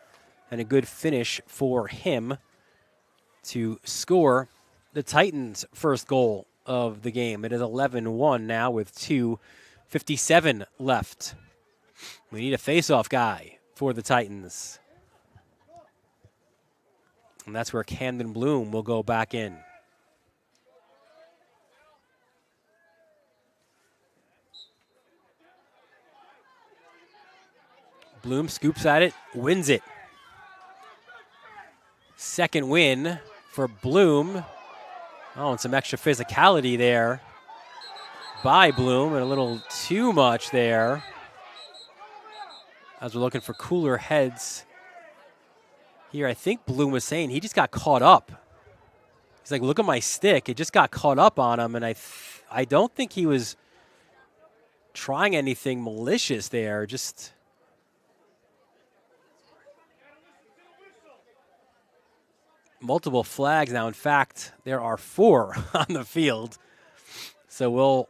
And a good finish for him to score the Titans' first goal of the game. It is 11-1 now with 2:57 left. We need a face-off guy for the Titans. And that's where Camden Bloom will go back in. Bloom scoops at it, wins it. Second win for Bloom. Oh, and some extra physicality there by Bloom, and a little too much there as we're looking for cooler heads. Here, I think Bloom was saying he just got caught up. He's like, look at my stick. It just got caught up on him, and I don't think he was trying anything malicious there. Just multiple flags now. In fact, there are 4 on the field. So we'll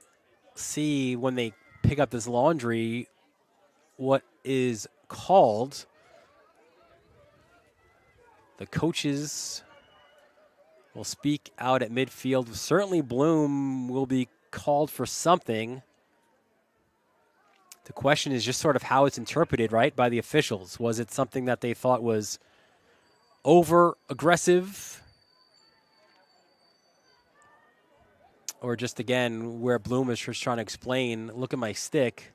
see when they pick up this laundry what is called. The coaches will speak out at midfield. Certainly Bloom will be called for something. The question is just sort of how it's interpreted, right, by the officials. Was it something that they thought was over-aggressive? Or just, again, where Bloom is just trying to explain, look at my stick.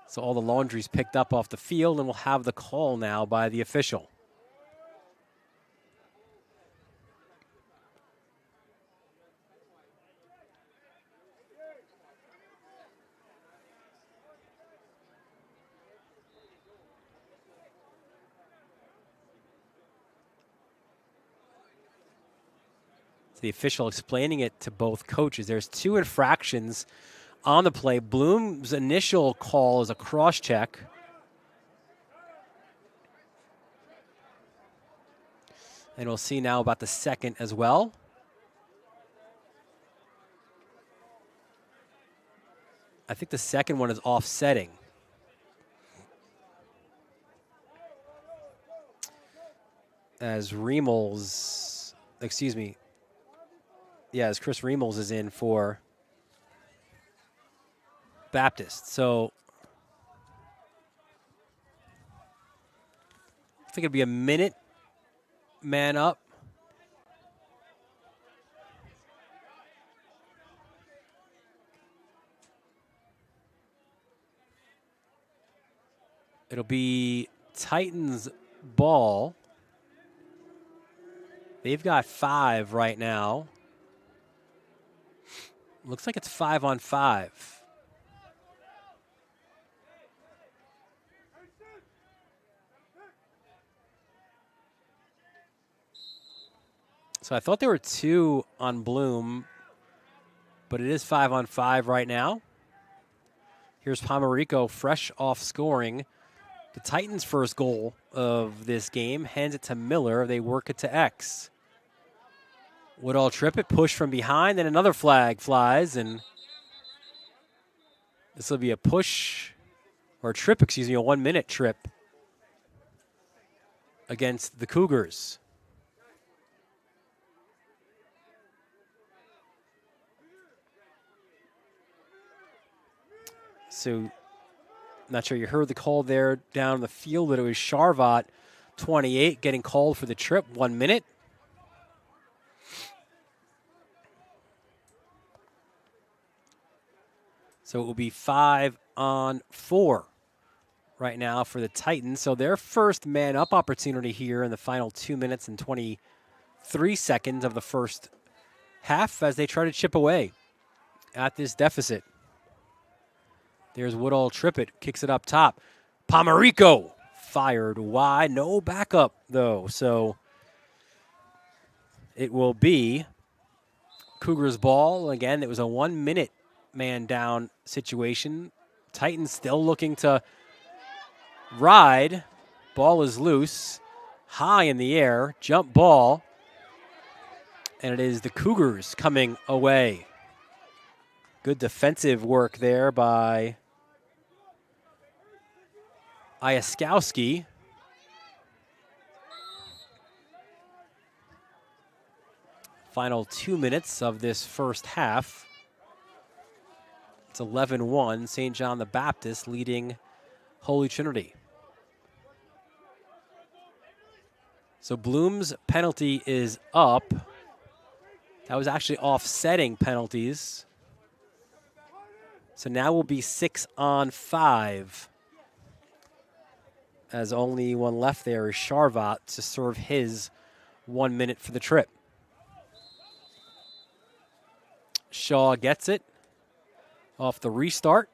So all the laundry's picked up off the field, and we'll have the call now by the official. The official explaining it to both coaches. There's 2 infractions on the play. Bloom's initial call is a cross check. And we'll see now about the second as well. I think the second one is offsetting. As Riemels, excuse me. Yeah, as Chris Riemels is in for Baptist. So I think it'd be a minute man up. It'll be Titans ball. They've got 5 right now. Looks like it's 5-on-5. So I thought there were 2 on Bloom, but it is 5-on-5 right now. Here's Pomerico fresh off scoring. The Titans' first goal of this game, hands it to Miller. They work it to X. Woodall trip it, push from behind, then another flag flies, and this will be a push, or a trip, excuse me, a 1-minute trip against the Cougars. So, not sure you heard the call there down the field, but it was Charvat, 28, getting called for the trip, 1 minute. So it will be 5-on-4 right now for the Titans. So their first man-up opportunity here in the final 2 minutes and 23 seconds of the first half as they try to chip away at this deficit. There's Woodall Trippett, kicks it up top. Pomerico fired wide. No backup, though. So it will be Cougars ball. Again, it was a 1-minute man down situation. Titans still looking to ride. Ball is loose. High in the air. Jump ball. And it is the Cougars coming away. Good defensive work there by Iaskowski. Final 2 minutes of this first half. It's 11-1, St. John the Baptist leading Holy Trinity. So Bloom's penalty is up. That was actually offsetting penalties. So now we'll be 6-on-5. As only one left there is Charvat to serve his 1 minute for the trip. Shaw gets it off the restart.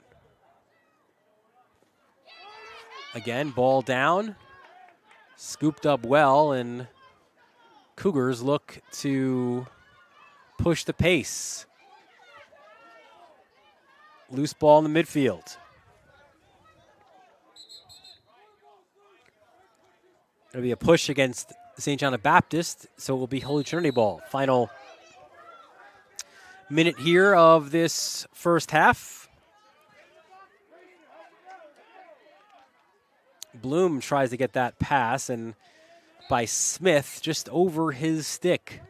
Again, ball down. Scooped up well, and Cougars look to push the pace. Loose ball in the midfield. It'll be a push against St. John the Baptist, so it will be Holy Trinity ball. Final minute here of this first half. Bloom tries to get that pass, and by Smith, just over his stick.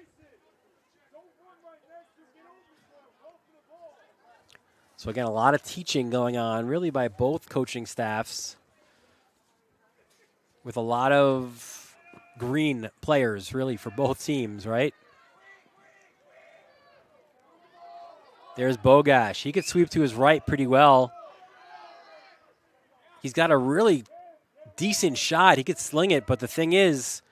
So again, a lot of teaching going on, really by both coaching staffs, with a lot of green players, really, for both teams, right? There's Bogash. He could sweep to his right pretty well. He's got a really decent shot. He could sling it, but the thing is,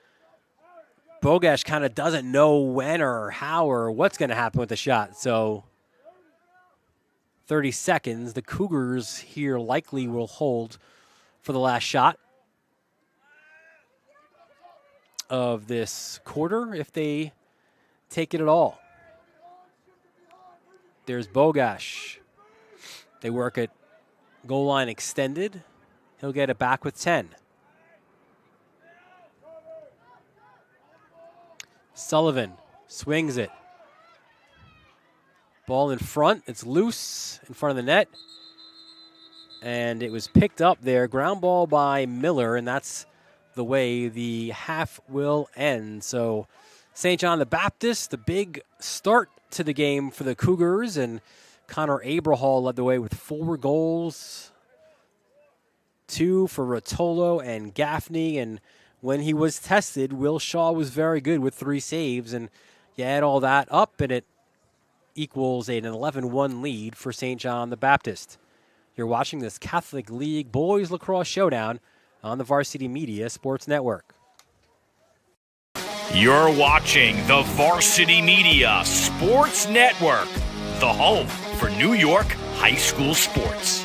Bogash kind of doesn't know when or how or what's going to happen with the shot. So 30 seconds. The Cougars here likely will hold for the last shot of this quarter if they take it at all. There's Bogash. They work at goal line extended. He'll get it back with 10. Sullivan swings it. Ball in front. It's loose in front of the net. And it was picked up there. Ground ball by Miller, and that's the way the half will end. So St. John the Baptist, the big start to the game for the Cougars, and Connor Abrahall led the way with 4 goals. 2 for Rotolo and Gaffney, and when he was tested, Will Shaw was very good with 3 saves, and you add all that up, and it equals an 11-1 lead for St. John the Baptist. You're watching this Catholic League Boys Lacrosse Showdown on the Varsity Media Sports Network. You're watching the Varsity Media Sports Network, the home for New York high school sports.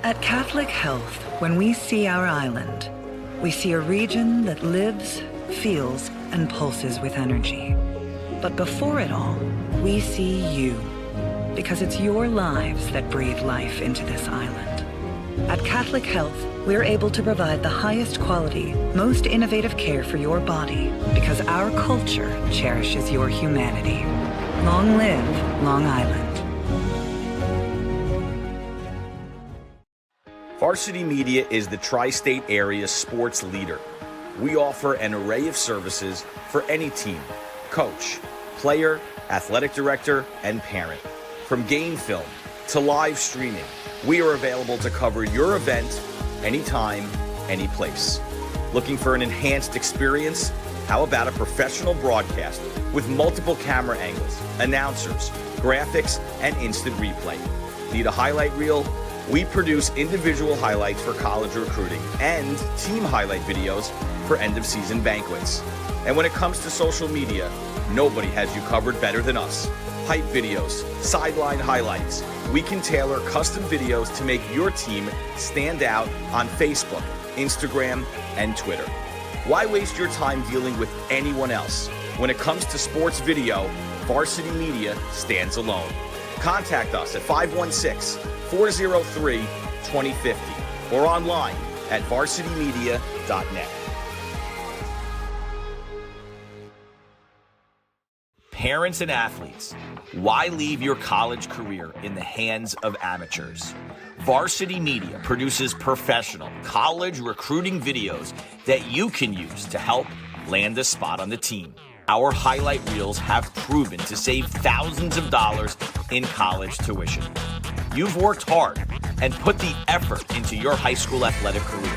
At Catholic Health, when we see our island, we see a region that lives, feels, and pulses with energy. But before it all, we see you, because it's your lives that breathe life into this island. At Catholic Health, we're able to provide the highest quality, most innovative care for your body, because our culture cherishes your humanity. Long live Long Island. Varsity Media is the tri-state area sports leader. We offer an array of services for any team, coach, player, athletic director, and parent. From game film to live streaming, we are available to cover your event anytime, any place. Looking for an enhanced experience? How about a professional broadcast with multiple camera angles, announcers, graphics, and instant replay? Need a highlight reel? We produce individual highlights for college recruiting and team highlight videos for end-of-season banquets. And when it comes to social media, nobody has you covered better than us. Hype videos, sideline highlights. We can tailor custom videos to make your team stand out on Facebook, Instagram, and Twitter. Why waste your time dealing with anyone else? When it comes to sports video, Varsity Media stands alone. Contact us at 516-403-2050 or online at varsitymedia.net. Parents and athletes, why leave your college career in the hands of amateurs? Varsity Media produces professional college recruiting videos that you can use to help land a spot on the team. Our highlight reels have proven to save thousands of dollars in college tuition. You've worked hard and put the effort into your high school athletic career.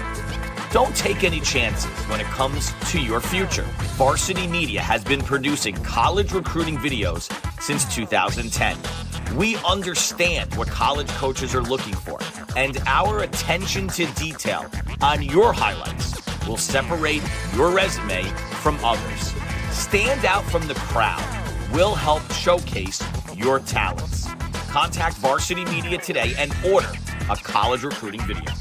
Don't take any chances when it comes to your future. Varsity Media has been producing college recruiting videos since 2010. We understand what college coaches are looking for, and our attention to detail on your highlights will separate your resume from others. Stand out from the crowd. We'll help showcase your talents. Contact Varsity Media today and order a college recruiting video.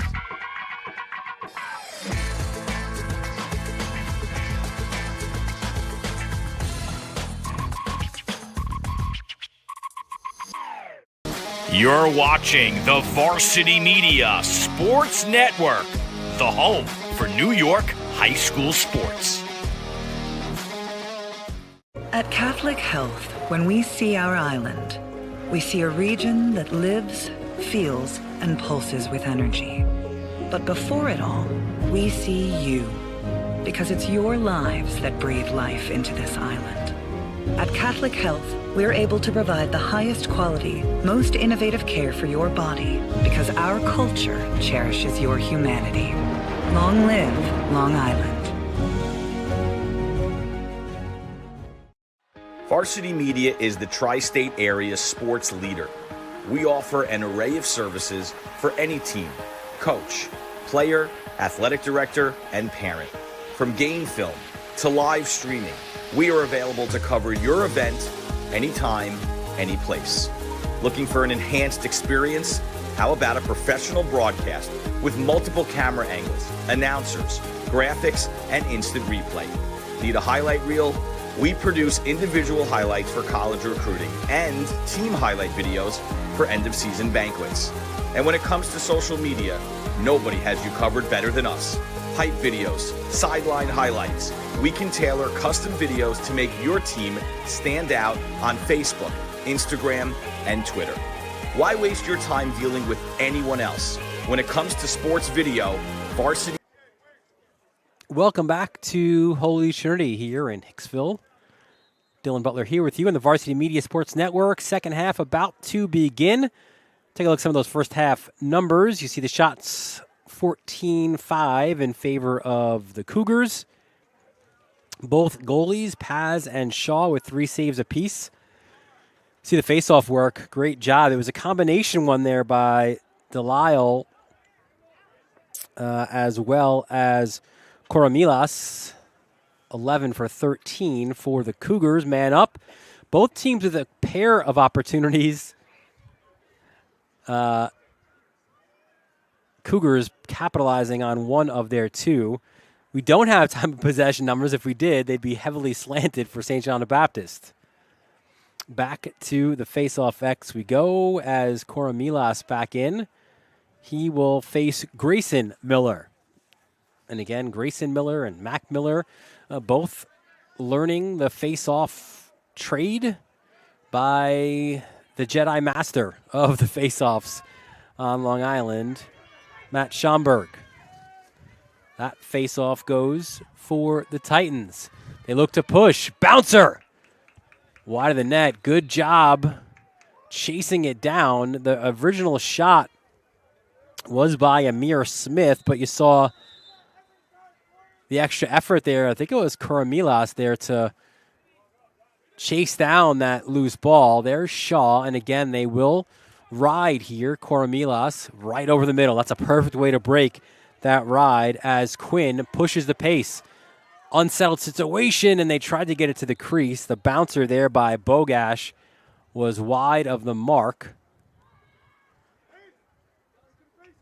You're watching the Varsity Media Sports Network, the home for New York high school sports. At Catholic Health, when we see our island, we see a region that lives, feels, and pulses with energy. But before it all, we see you, because it's your lives that breathe life into this island. At Catholic Health, we're able to provide the highest quality, most innovative care for your body, because our culture cherishes your humanity. Long live Long Island. Varsity Media is the tri-state area sports leader. We offer an array of services for any team, coach, player, athletic director, and parent. From game film to live streaming, we are available to cover your event anytime, any place. Looking for an enhanced experience? How about a professional broadcast with multiple camera angles, announcers, graphics, and instant replay? Need a highlight reel? We produce individual highlights for college recruiting and team highlight videos for end-of-season banquets. And when it comes to social media, nobody has you covered better than us. Hype videos, sideline highlights. We can tailor custom videos to make your team stand out on Facebook, Instagram, and Twitter. Why waste your time dealing with anyone else? When it comes to sports video, Varsity. Welcome back to Holy Trinity here in Hicksville. Dylan Butler here with you on the Varsity Media Sports Network. Second half about to begin. Take a look at some of those first half numbers. You see the shots 14-5 in favor of the Cougars. Both goalies, Paz and Shaw, with 3 saves apiece. See the face-off work. Great job. It was a combination one there by Delisle as well as Koromilas. 11 for 13 for the Cougars. Man up. Both teams with a pair of opportunities. Cougars capitalizing on one of their 2. We don't have time of possession numbers. If we did, they'd be heavily slanted for St. John the Baptist. Back to the face-off X we go as Koromilas back in. He will face Grayson Miller. And again, Grayson Miller and Mac Miller both learning the face-off trade by the Jedi Master of the face-offs on Long Island, Matt Schomburg. That face-off goes for the Titans. They look to push. Bouncer! Wide of the net. Good job chasing it down. The original shot was by Amir Smith, but you saw the extra effort there. I think it was Koromilas there to chase down that loose ball. There's Shaw, and again, they will ride here. Koromilas right over the middle. That's a perfect way to break that ride as Quinn pushes the pace. Unsettled situation, and they tried to get it to the crease. The bouncer there by Bogash was wide of the mark.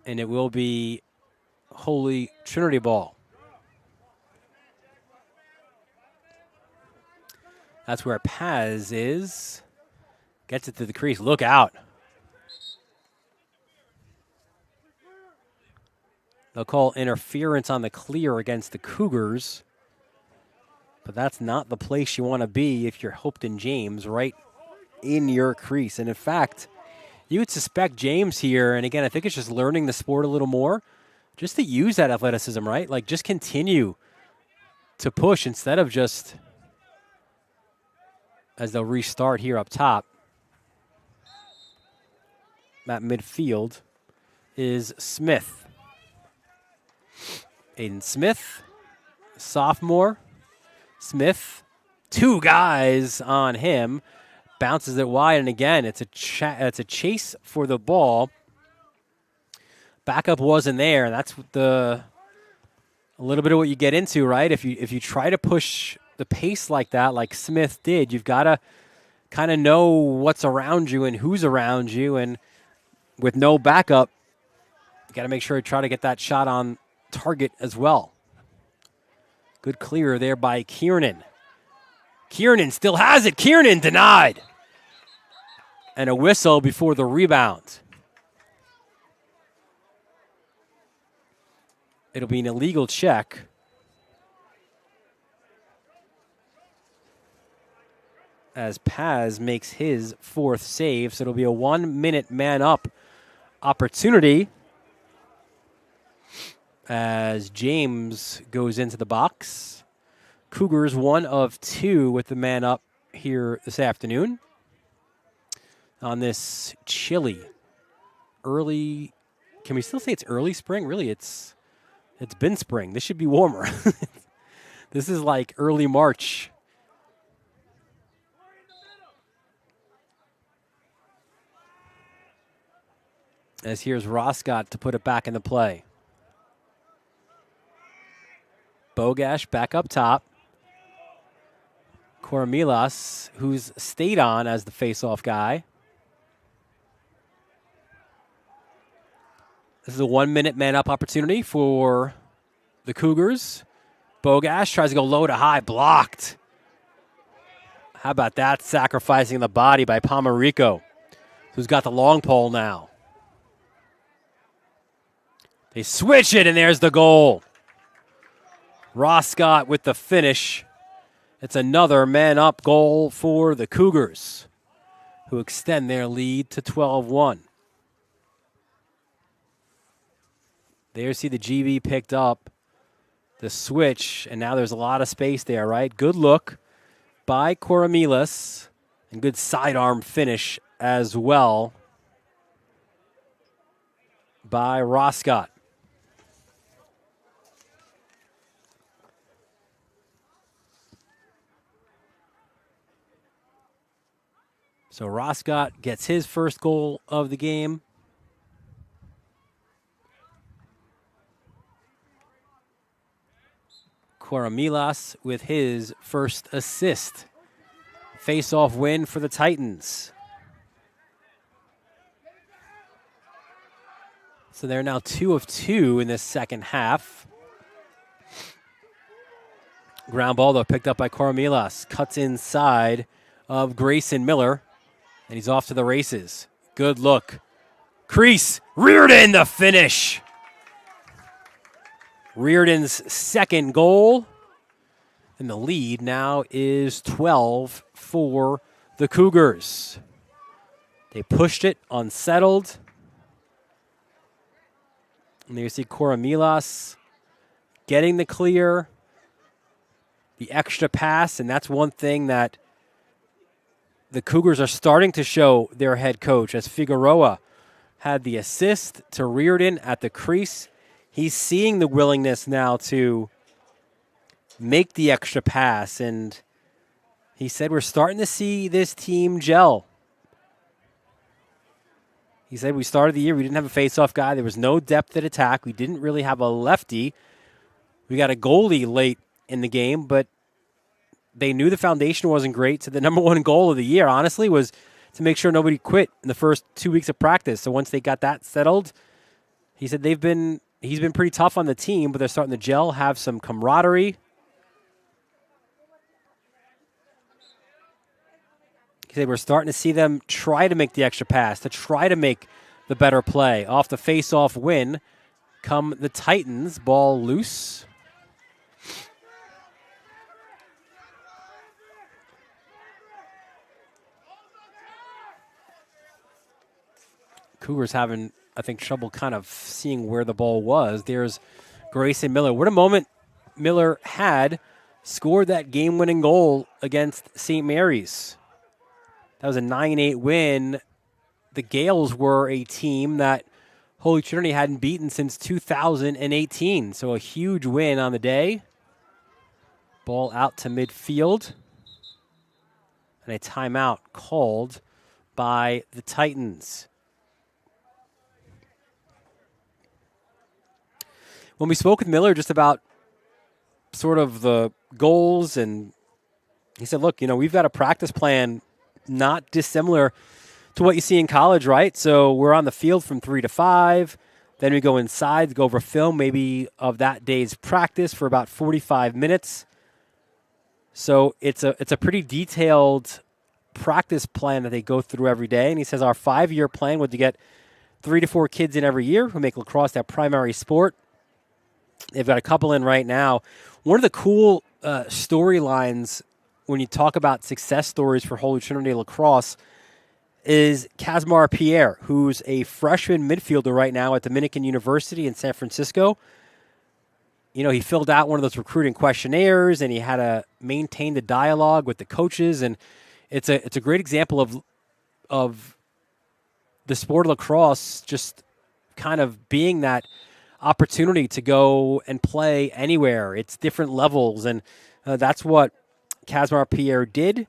And it will be Holy Trinity ball. That's where Paz is. Gets it to the crease. Look out. They'll call interference on the clear against the Cougars. But that's not the place you want to be if you're Hopeton James, right in your crease. And in fact, you would suspect James here, and again, I think it's just learning the sport a little more, just to use that athleticism, right? Like, just continue to push instead of just, as they'll restart here up top. At midfield is Smith. Aiden Smith, sophomore. Smith, 2 guys on him. Bounces it wide, and again, it's a chase for the ball. Backup wasn't there, and that's a little bit of what you get into, right? If you try to push the pace like that, like Smith did, you've got to kind of know what's around you and who's around you, and with no backup, you got to make sure you try to get that shot on target as well. Good clear there by Kiernan. Kiernan still has it. Kiernan denied. And a whistle before the rebound. It'll be an illegal check. As Paz makes his 4th save. So it'll be a 1-minute man-up opportunity as James goes into the box. Cougars 1 of 2 with the man up here this afternoon on this chilly early. Can we still say it's early spring? Really, it's been spring. This should be warmer. This is like early March. As here's Roscott to put it back into play. Bogash back up top. Koromilas, who's stayed on as the face-off guy. This is a 1-minute man-up opportunity for the Cougars. Bogash tries to go low to high, blocked. How about that, sacrificing the body by Pomarico, who's got the long pole now. They switch it, and there's the goal. Roscott with the finish. It's another man-up goal for the Cougars, who extend their lead to 12-1. There you see the GB picked up the switch, and now there's a lot of space there, right? Good look by Koromilas, and good sidearm finish as well by Roscott. So Roscott gets his first goal of the game. Koromilas with his first assist. Face-off win for the Titans. So they're now 2 of 2 in this second half. Ground ball, though, picked up by Koromilas. Cuts inside of Grayson Miller, and he's off to the races. Good look. Crease, Reardon, the finish. Reardon's second goal. And the lead now is 12 for the Cougars. They pushed it, unsettled. And there you see Koromilas getting the clear, the extra pass, and that's one thing that the Cougars are starting to show their head coach, as Figueroa had the assist to Reardon at the crease. He's seeing the willingness now to make the extra pass, and he said we're starting to see this team gel. He said we started the year, we didn't have a face-off guy. There was no depth at attack. We didn't really have a lefty. We got a goalie late in the game, but they knew the foundation wasn't great. So the number one goal of the year, honestly, was to make sure nobody quit in the first 2 weeks of practice. So once they got that settled, he said he's been pretty tough on the team, but they're starting to gel, have some camaraderie. He said we're starting to see them try to make the extra pass, to try to make the better play. Off the face-off win come the Titans, ball loose. Cougars having, I think, trouble kind of seeing where the ball was. There's Grayson Miller. What a moment Miller had, scored that game-winning goal against St. Mary's. That was a 9-8 win. The Gales were a team that Holy Trinity hadn't beaten since 2018, so a huge win on the day. Ball out to midfield. And a timeout called by the Titans. When we spoke with Miller just about sort of the goals, and he said, look, we've got a practice plan not dissimilar to what you see in college, right? So we're on the field from 3 to 5. Then we go inside to go over film, maybe of that day's practice for about 45 minutes. So it's a pretty detailed practice plan that they go through every day. And he says our 5-year plan was to get 3 to 4 kids in every year who make lacrosse their primary sport. They've got a couple in right now. One of the cool storylines when you talk about success stories for Holy Trinity Lacrosse is Kazmar Pierre, who's a freshman midfielder right now at Dominican University in San Francisco. He filled out one of those recruiting questionnaires, and he had to maintain the dialogue with the coaches, and it's a great example of the sport of lacrosse just kind of being that opportunity to go and play anywhere. It's different levels, and that's what Kazmar Pierre did.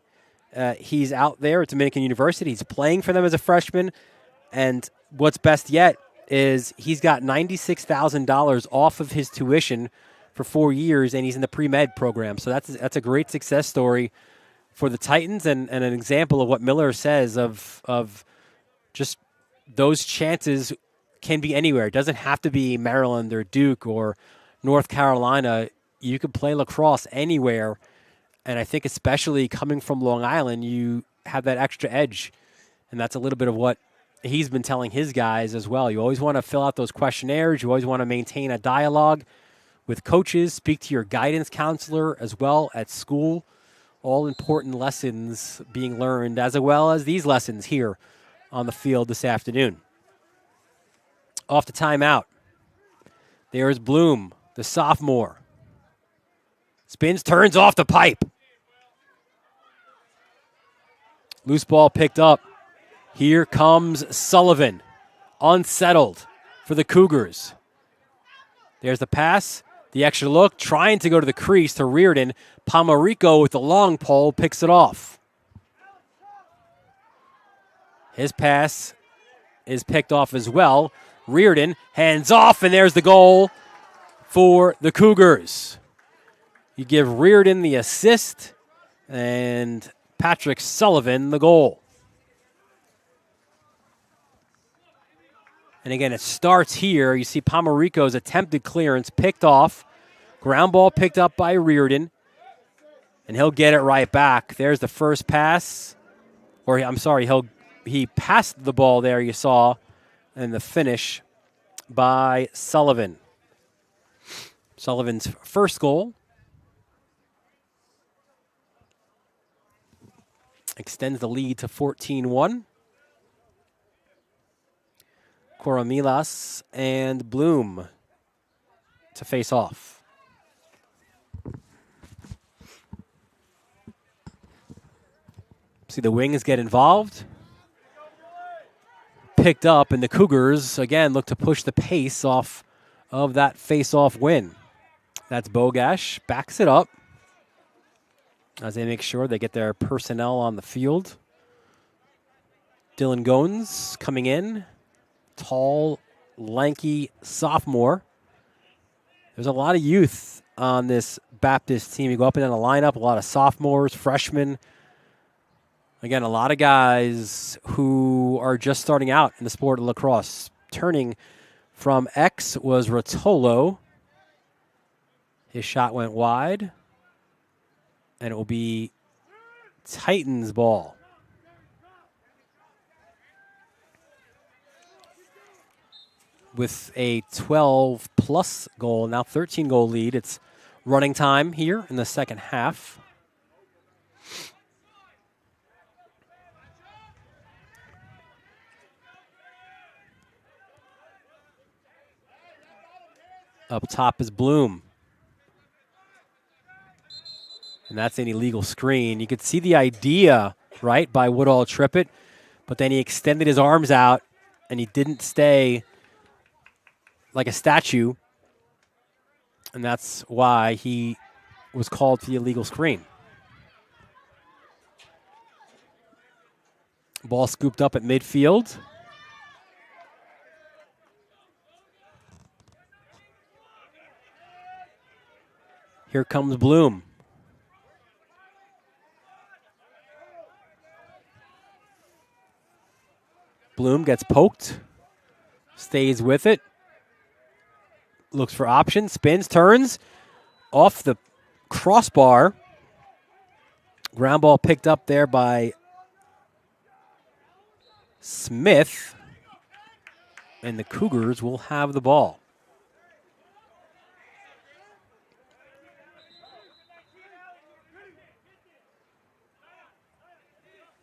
He's out there at Dominican University. He's playing for them as a freshman, and what's best yet, is he's got $96,000 off of his tuition for 4 years, and he's in the pre-med program. So that's a great success story for the Titans, and an example of what Miller says of just those chances can be anywhere. It doesn't have to be Maryland or Duke or North Carolina. You could play lacrosse anywhere, and I think especially coming from Long Island, you have that extra edge, and that's a little bit of what he's been telling his guys as well. You always want to fill out those questionnaires. You always want to maintain a dialogue with coaches, speak to your guidance counselor as well at school. All important lessons being learned, as well as these lessons here on the field this afternoon. Off the timeout. There is Bloom, the sophomore. Spins, turns off the pipe. Loose ball picked up. Here comes Sullivan, unsettled for the Cougars. There's the pass, the extra look, trying to go to the crease to Reardon. Pomarico with the long pole picks it off. His pass is picked off as well. Reardon hands off, and there's the goal for the Cougars. You give Reardon the assist, and Patrick Sullivan the goal. And again, it starts here. You see Pomarico's attempted clearance picked off. Ground ball picked up by Reardon. And he'll get it right back. There's the first pass. Or, I'm sorry, he passed the ball there, you saw. And the finish by Sullivan. Sullivan's first goal. Extends the lead to 14-1. Koromilas and Bloom to face off. See the wings get involved. Picked up, and the Cougars, again, look to push the pace off of that face-off win. That's Bogash, backs it up as they make sure they get their personnel on the field. Dylan Goins coming in. Tall, lanky sophomore. There's a lot of youth on this Baptist team. You go up and down the lineup, a lot of sophomores, freshmen. Again, a lot of guys who are just starting out in the sport of lacrosse. Turning from X was Rotolo. His shot went wide, and it will be Titans ball. With a 12-plus goal, now 13-goal lead. It's running time here in the second half. Up top is Bloom. And that's an illegal screen. You could see the idea, right, by Woodall Trippett, but then he extended his arms out, and he didn't stay like a statue, and that's why he was called for the illegal screen. Ball scooped up at midfield. Here comes Bloom. Bloom gets poked, stays with it. Looks for options, spins, turns, off the crossbar. Ground ball picked up there by Smith. And the Cougars will have the ball.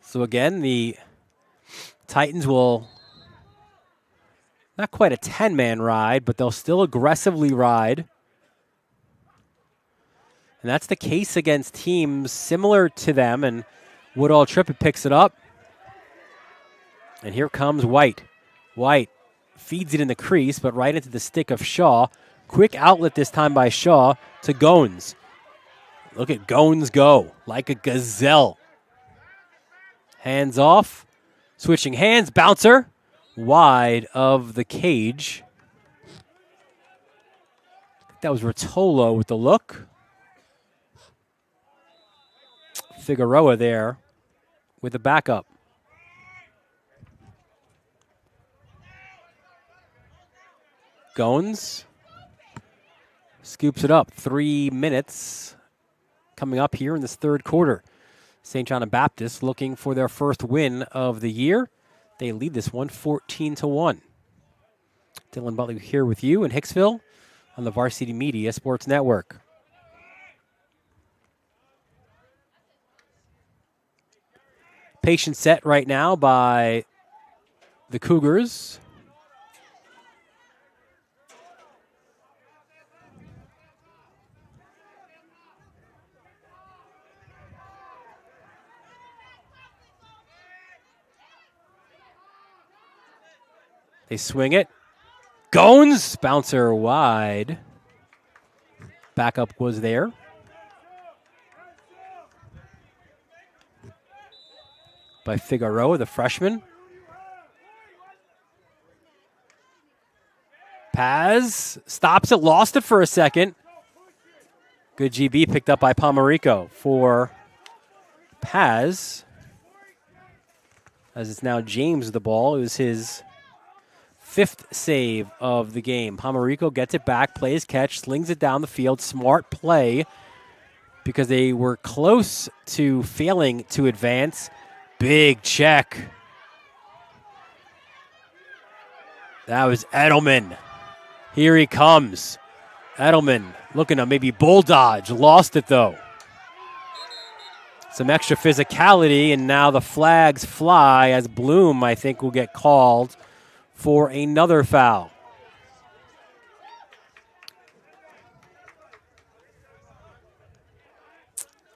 So again, the Titans will not quite a 10-man ride, but they'll still aggressively ride. And that's the case against teams similar to them. And Woodall Trippett picks it up. And here comes White. White feeds it in the crease, but right into the stick of Shaw. Quick outlet this time by Shaw to Goins. Look at Goins go like a gazelle. Hands off. Switching hands. Bouncer. wide of the cage. That was Rotolo with the look. Figueroa there with the backup. Goins scoops it up. 3 minutes coming up here in this third quarter. St. John and Baptist looking for their first win of the year. They lead this one 14-1. Dylan Butler here with you in Hicksville on the Varsity Media Sports Network. Patient set right now by the Cougars. They swing it. Goins, bouncer wide. Backup was there. By Figueroa, the freshman. Paz stops it, lost it for a second. Good GB picked up by Pomerico for Paz. As it's now James with the ball. It was his 5th save of the game. Pomerico gets it back, plays catch, slings it down the field. Smart play because they were close to failing to advance. Big check. That was Edelman. Here he comes. Edelman looking to maybe bull dodge. Lost it though. Some extra physicality, and now the flags fly as Bloom, I think, will get called for another foul.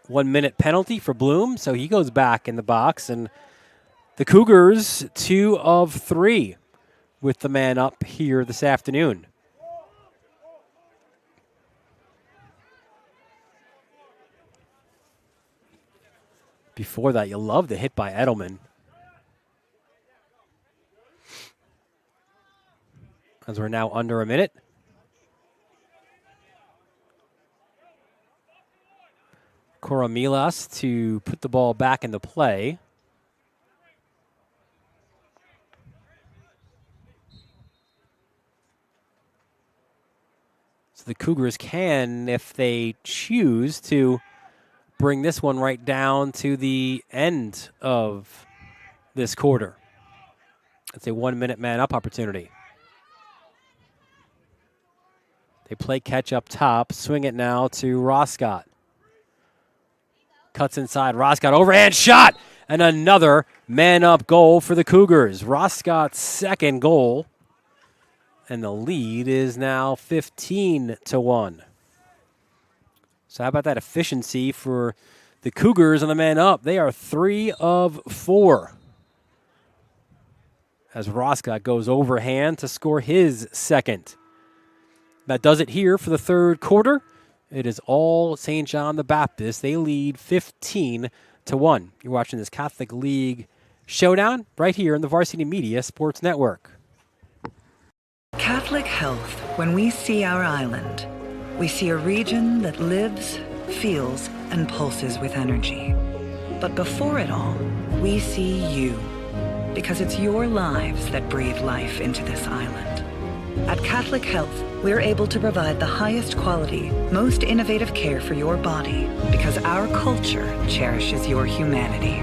One-minute penalty for Bloom, so he goes back in the box. And the Cougars, 2 of 3 with the man up here this afternoon. Before that, you love the hit by Edelman. As we're now under a minute. Koromilas to put the ball back into play. So the Cougars can, if they choose, to bring this one right down to the end of this quarter. It's a 1-minute man-up opportunity. They play catch up top, swing it now to Roscott. Cuts inside, Roscott overhand shot, and another man-up goal for the Cougars. Roscott's 2nd goal, and the lead is now 15-1. So how about that efficiency for the Cougars on the man-up? They are 3 of 4. As Roscott goes overhand to score his 2nd. That does it here for the third quarter. It is all St. John the Baptist. They lead 15-1. You're watching this Catholic League showdown right here in the Varsity Media Sports Network. Catholic health. When we see our island, we see a region that lives, feels, and pulses with energy. But before it all, we see you. Because it's your lives that breathe life into this island. At Catholic Health, we're able to provide the highest quality, most innovative care for your body because our culture cherishes your humanity.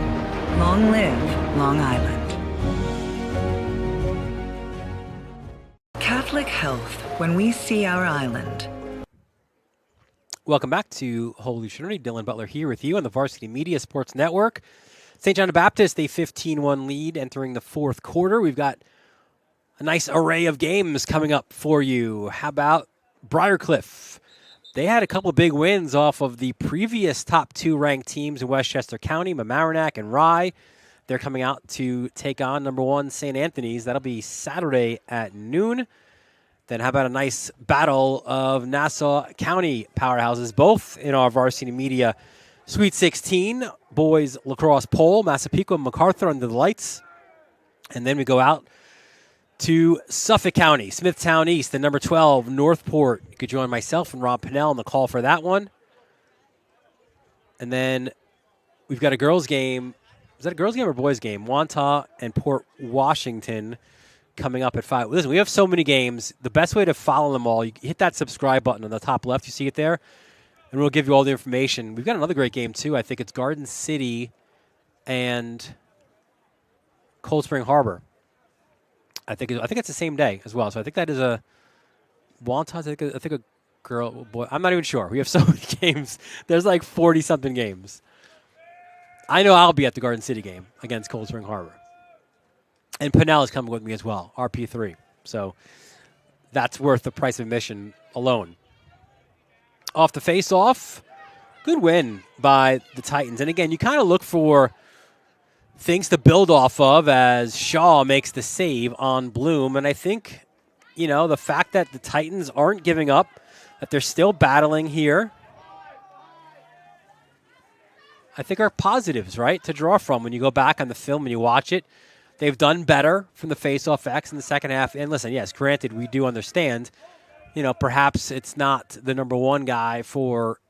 Long live Long Island. Catholic Health, when we see our island. Welcome back to Holy Trinity. Dylan Butler here with you on the Varsity Media Sports Network. St. John the Baptist, a 15-1 lead entering the fourth quarter. We've got a nice array of games coming up for you. How about Briarcliff? They had a couple of big wins off of the previous top 2 ranked teams in Westchester County, Mamaroneck and Rye. They're coming out to take on number 1 St. Anthony's. That'll be Saturday at noon. Then how about a nice battle of Nassau County powerhouses, both in our Varsity Media Sweet 16, boys lacrosse pole, Massapequa and MacArthur under the lights. And then we go out to Suffolk County, Smithtown East, and number 12, Northport. You could join myself and Rob Pinnell on the call for that one. And then we've got a girls' game. Is that a girls' game or boys' game? Wantagh and Port Washington coming up at 5. Listen, we have so many games. The best way to follow them all, you hit that subscribe button on the top left. You see it there? And we'll give you all the information. We've got another great game, too. I think it's Garden City and Cold Spring Harbor. I think it's the same day as well. So I think that is a Wantagh. I think a girl, boy. I'm not even sure. We have so many games. There's like 40-something games. I know I'll be at the Garden City game against Cold Spring Harbor. And Pinnell is coming with me as well, RP3. So that's worth the price of admission alone. Off the face-off, good win by the Titans. And again, you kind of look for things to build off of as Shaw makes the save on Bloom. And I think, the fact that the Titans aren't giving up, that they're still battling here, I think are positives, right, to draw from when you go back on the film and you watch it. They've done better from the face-off X in the second half. And listen, yes, granted, we do understand, perhaps it's not the number one guy for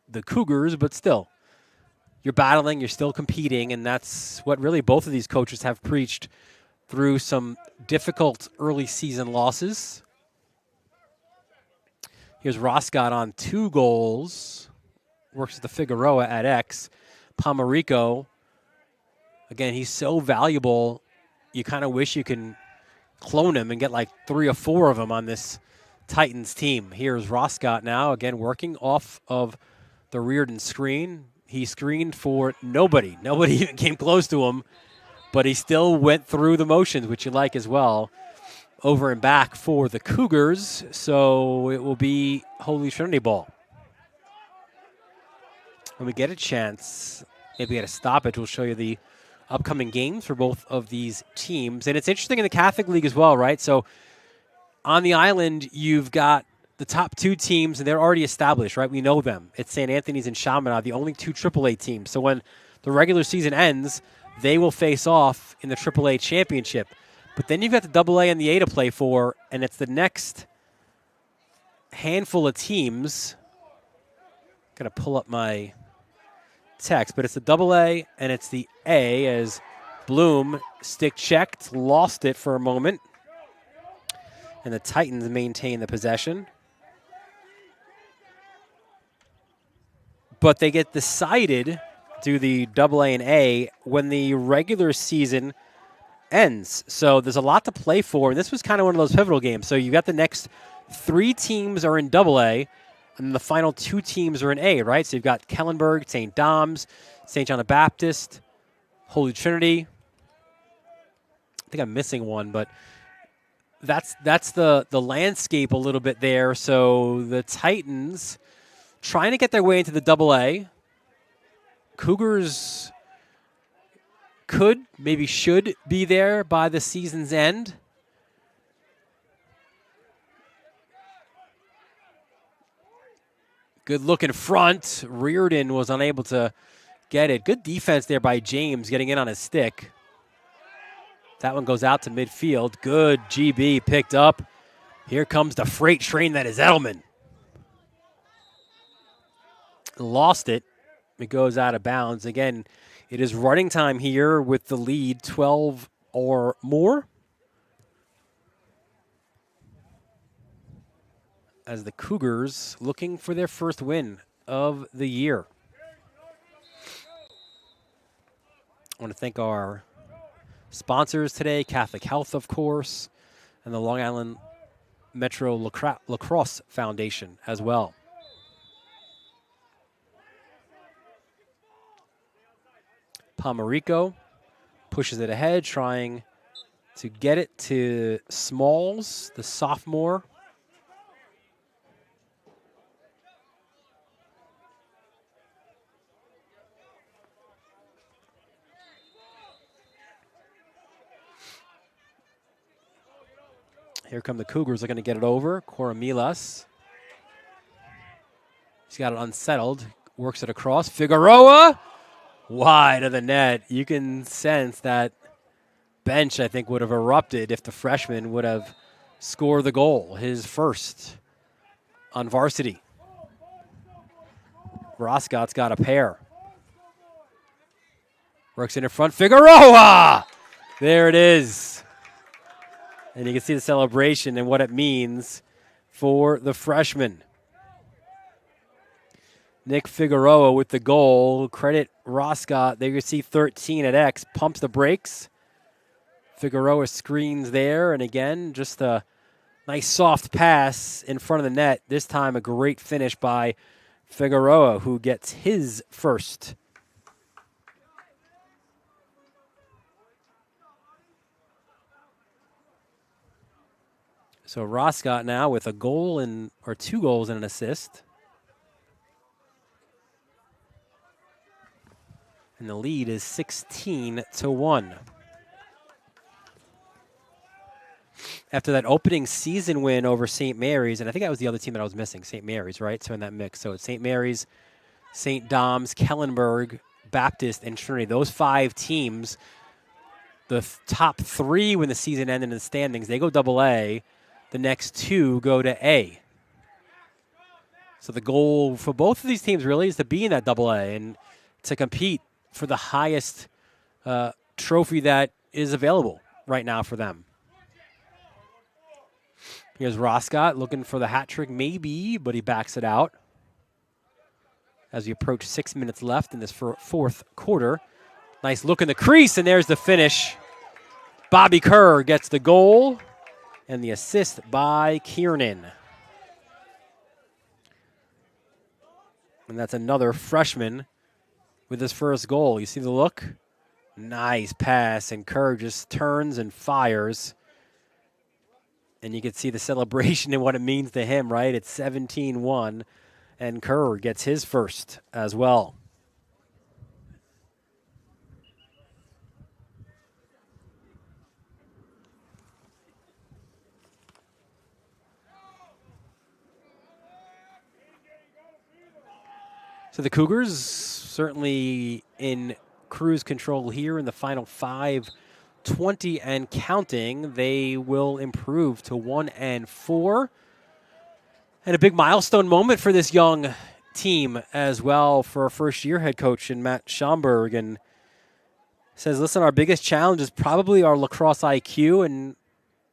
the Cougars, but still, you're battling, you're still competing, and that's what really both of these coaches have preached through some difficult early season losses. Here's Roscott on 2 goals. Works at the Figueroa at X. Pomarico, again, he's so valuable. You kind of wish you can clone him and get like 3 or 4 of them on this Titans team. Here's Roscott now, again, working off of the Reardon screen. He screened for nobody. Nobody even came close to him, but he still went through the motions, which you like as well. Over and back for the Cougars, so it will be Holy Trinity ball. When we get a chance, maybe at a stoppage, we'll show you the upcoming games for both of these teams. And it's interesting in the Catholic League as well, right? So on the island, you've got the top 2 teams, and they're already established, right? We know them. It's St. Anthony's and Chaminade, the only 2 AAA teams. So when the regular season ends, they will face off in the AAA championship. But then you've got the AA and the A to play for, and it's the next handful of teams. Got to pull up my text, but it's the AA and it's the A as Bloom stick checked, lost it for a moment. And the Titans maintain the possession. But they get decided to the AA and A when the regular season ends. So there's a lot to play for, and this was kind of one of those pivotal games. So you got the next 3 teams are in AA, and the final 2 teams are in A, right? So you've got Kellenberg, St. Dom's, St. John the Baptist, Holy Trinity. I think I'm missing one, but that's the landscape a little bit there. So the Titans trying to get their way into the AA. Cougars could, maybe should be there by the season's end. Good look in front. Reardon was unable to get it. Good defense there by James getting in on his stick. That one goes out to midfield. Good GB picked up. Here comes the freight train that is Edelman. Lost it. It goes out of bounds. Again, it is running time here with the lead 12 or more. As the Cougars looking for their first win of the year. I want to thank our sponsors today, Catholic Health, of course, and the Long Island Metro Lacrosse Foundation as well. Pomarico pushes it ahead, trying to get it to Smalls, the sophomore. Here come the Cougars. They're going to get it over. Coramilas. He's got it unsettled. Works it across. Figueroa. Wide of the net. You can sense that bench, I think, would have erupted if the freshman would have scored the goal, his first on varsity. Roscott's got a pair. Works in front, Figueroa! There it is. And you can see the celebration and what it means for the freshman. Nick Figueroa with the goal. Credit Roscott. There you see 13 at X. Pumps the brakes. Figueroa screens there. And again, just a nice soft pass in front of the net. This time a great finish by Figueroa, who gets his first. So Roscott now with a goal or 2 goals and an assist. And the lead is 16-1. After that opening season win over St. Mary's, and I think that was the other team that I was missing, St. Mary's, right? So in that mix. So it's St. Mary's, St. Dom's, Kellenberg, Baptist, and Trinity. Those 5 teams, the top 3 when the season ended in the standings, they go AA. The next 2 go to A. So the goal for both of these teams really is to be in that AA and to compete for the highest trophy that is available right now for them. Here's Roscott looking for the hat trick maybe, but he backs it out. As we approach 6 minutes left in this fourth quarter. Nice look in the crease, and there's the finish. Bobby Kerr gets the goal. And the assist by Kiernan. And that's another freshman with his first goal. You see the look? Nice pass, and Kerr just turns and fires. And you can see the celebration and what it means to him, right? It's 17-1, and Kerr gets his first as well. So the Cougars certainly in cruise control here in the final 5, 20 and counting. They will improve to 1-4. And a big milestone moment for this young team as well for our first-year head coach in Matt Schomburg. And says, listen, our biggest challenge is probably our lacrosse IQ. And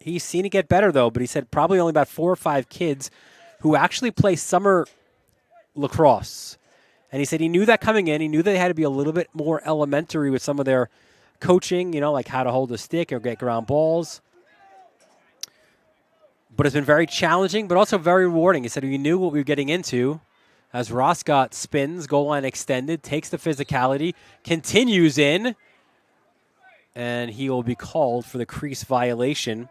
he's seen it get better, though. But he said probably only about 4 or 5 kids who actually play summer lacrosse. And he said he knew that coming in. He knew they had to be a little bit more elementary with some of their coaching, you know, like how to hold a stick or get ground balls. But it's been very challenging, but also very rewarding. He said we knew what we were getting into as Roscott spins, goal line extended, takes the physicality, continues in, and he will be called for the crease violation.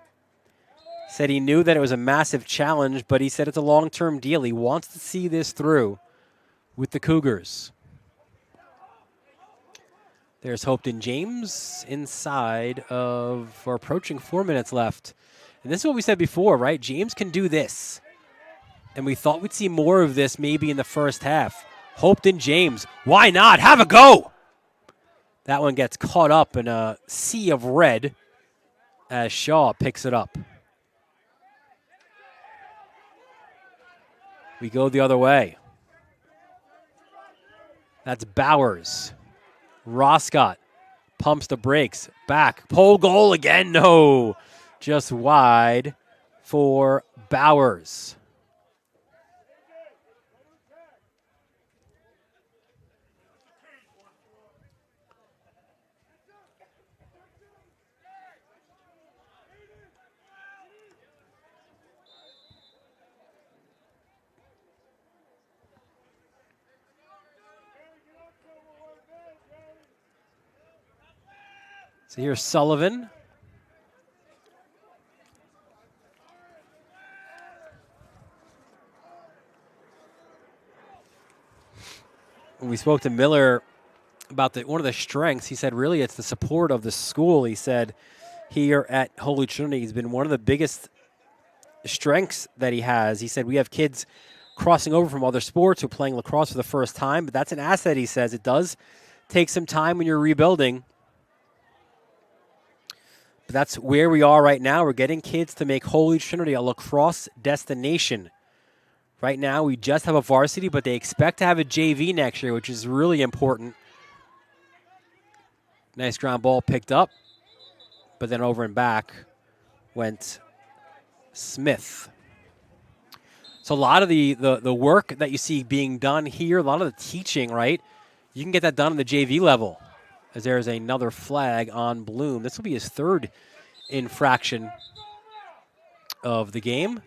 Said he knew that it was a massive challenge, but he said it's a long-term deal. He wants to see this through with the Cougars. There's Hopeton James inside of, or approaching 4 minutes left. And this is what we said before, right? James can do this. And we thought we'd see more of this maybe in the first half. Hopeton James, why not? Have a go! That one gets caught up in a sea of red as Shaw picks it up. We go the other way. That's Bowers. Roscott pumps the brakes. Back. Pole goal again. No. Just wide for Bowers. So here's Sullivan. When we spoke to Miller about one of the strengths, he said really it's the support of the school. He said here at Holy Trinity has been one of the biggest strengths that he has. He said we have kids crossing over from other sports who are playing lacrosse for the first time, but that's an asset, he says. It does take some time when you're rebuilding. But that's where we are right now. We're getting kids to make Holy Trinity a lacrosse destination. Right now, we just have a varsity, but they expect to have a JV next year, which is really important. Nice ground ball picked up, but then over and back went Smith. So a lot of the work that you see being done here, a lot of the teaching, right? You can get that done on the JV level, as there is another flag on Bloom. This will be his third infraction of the game.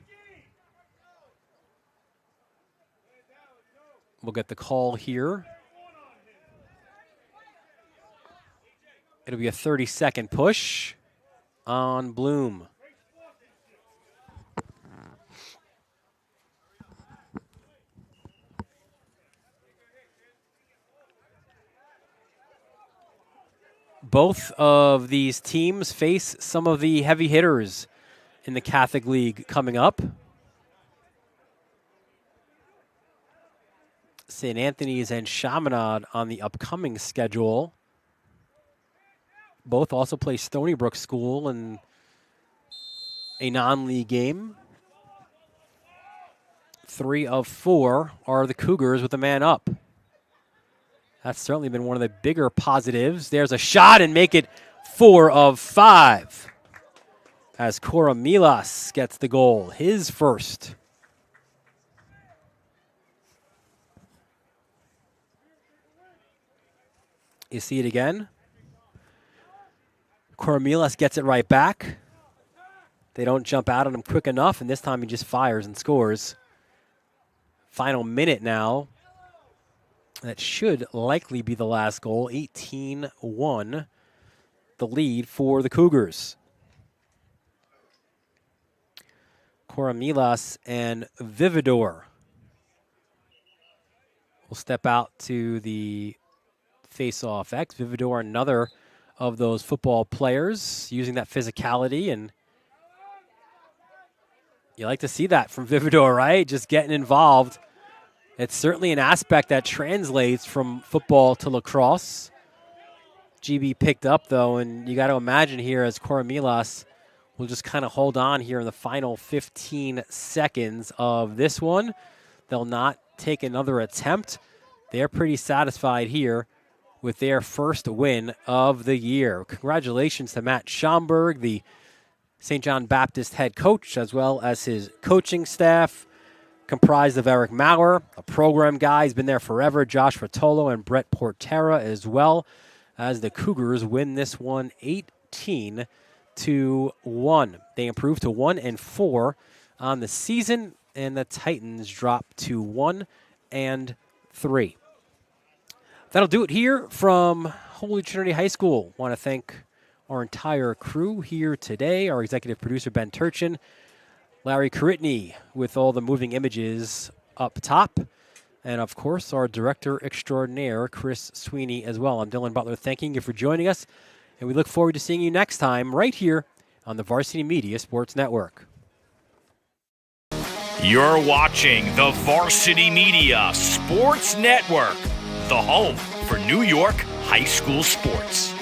We'll get the call here. It'll be a 30-second push on Bloom. Both of these teams face some of the heavy hitters in the Catholic League coming up. St. Anthony's and Chaminade on the upcoming schedule. Both also play Stony Brook School in a non-league game. 3 of 4 are the Cougars with a man up. That's certainly been one of the bigger positives. There's a shot and make it 4 of 5. As Cora Milas gets the goal, his first. You see it again. Cormilas gets it right back. They don't jump out on him quick enough, and this time he just fires and scores. Final minute now. That should likely be the last goal. 18-1, the lead for the Cougars. Cormilas and Vividor will step out to the face-off X. Vividor, another of those football players, using that physicality, and you like to see that from Vividor, right? Just getting involved. It's certainly an aspect that translates from football to lacrosse. GB picked up, though, and you got to imagine here as Cormilas will just kind of hold on here in the final 15 seconds of this one. They'll not take another attempt. They're pretty satisfied here with their first win of the year. Congratulations to Matt Schomburg, the St. John Baptist head coach, as well as his coaching staff, comprised of Eric Maurer, a program guy. He's been there forever, Josh Rotolo and Brett Portera as well, as the Cougars win this one 18-1. They improve to 1-4 on the season, and the Titans drop to 1-3. That'll do it here from Holy Trinity High School. Want to thank our entire crew here today, our executive producer, Ben Turchin, Larry Caritney with all the moving images up top, and, of course, our director extraordinaire, Chris Sweeney, as well. I'm Dylan Butler, thanking you for joining us, and we look forward to seeing you next time right here on the Varsity Media Sports Network. You're watching the Varsity Media Sports Network, the home for New York high school sports.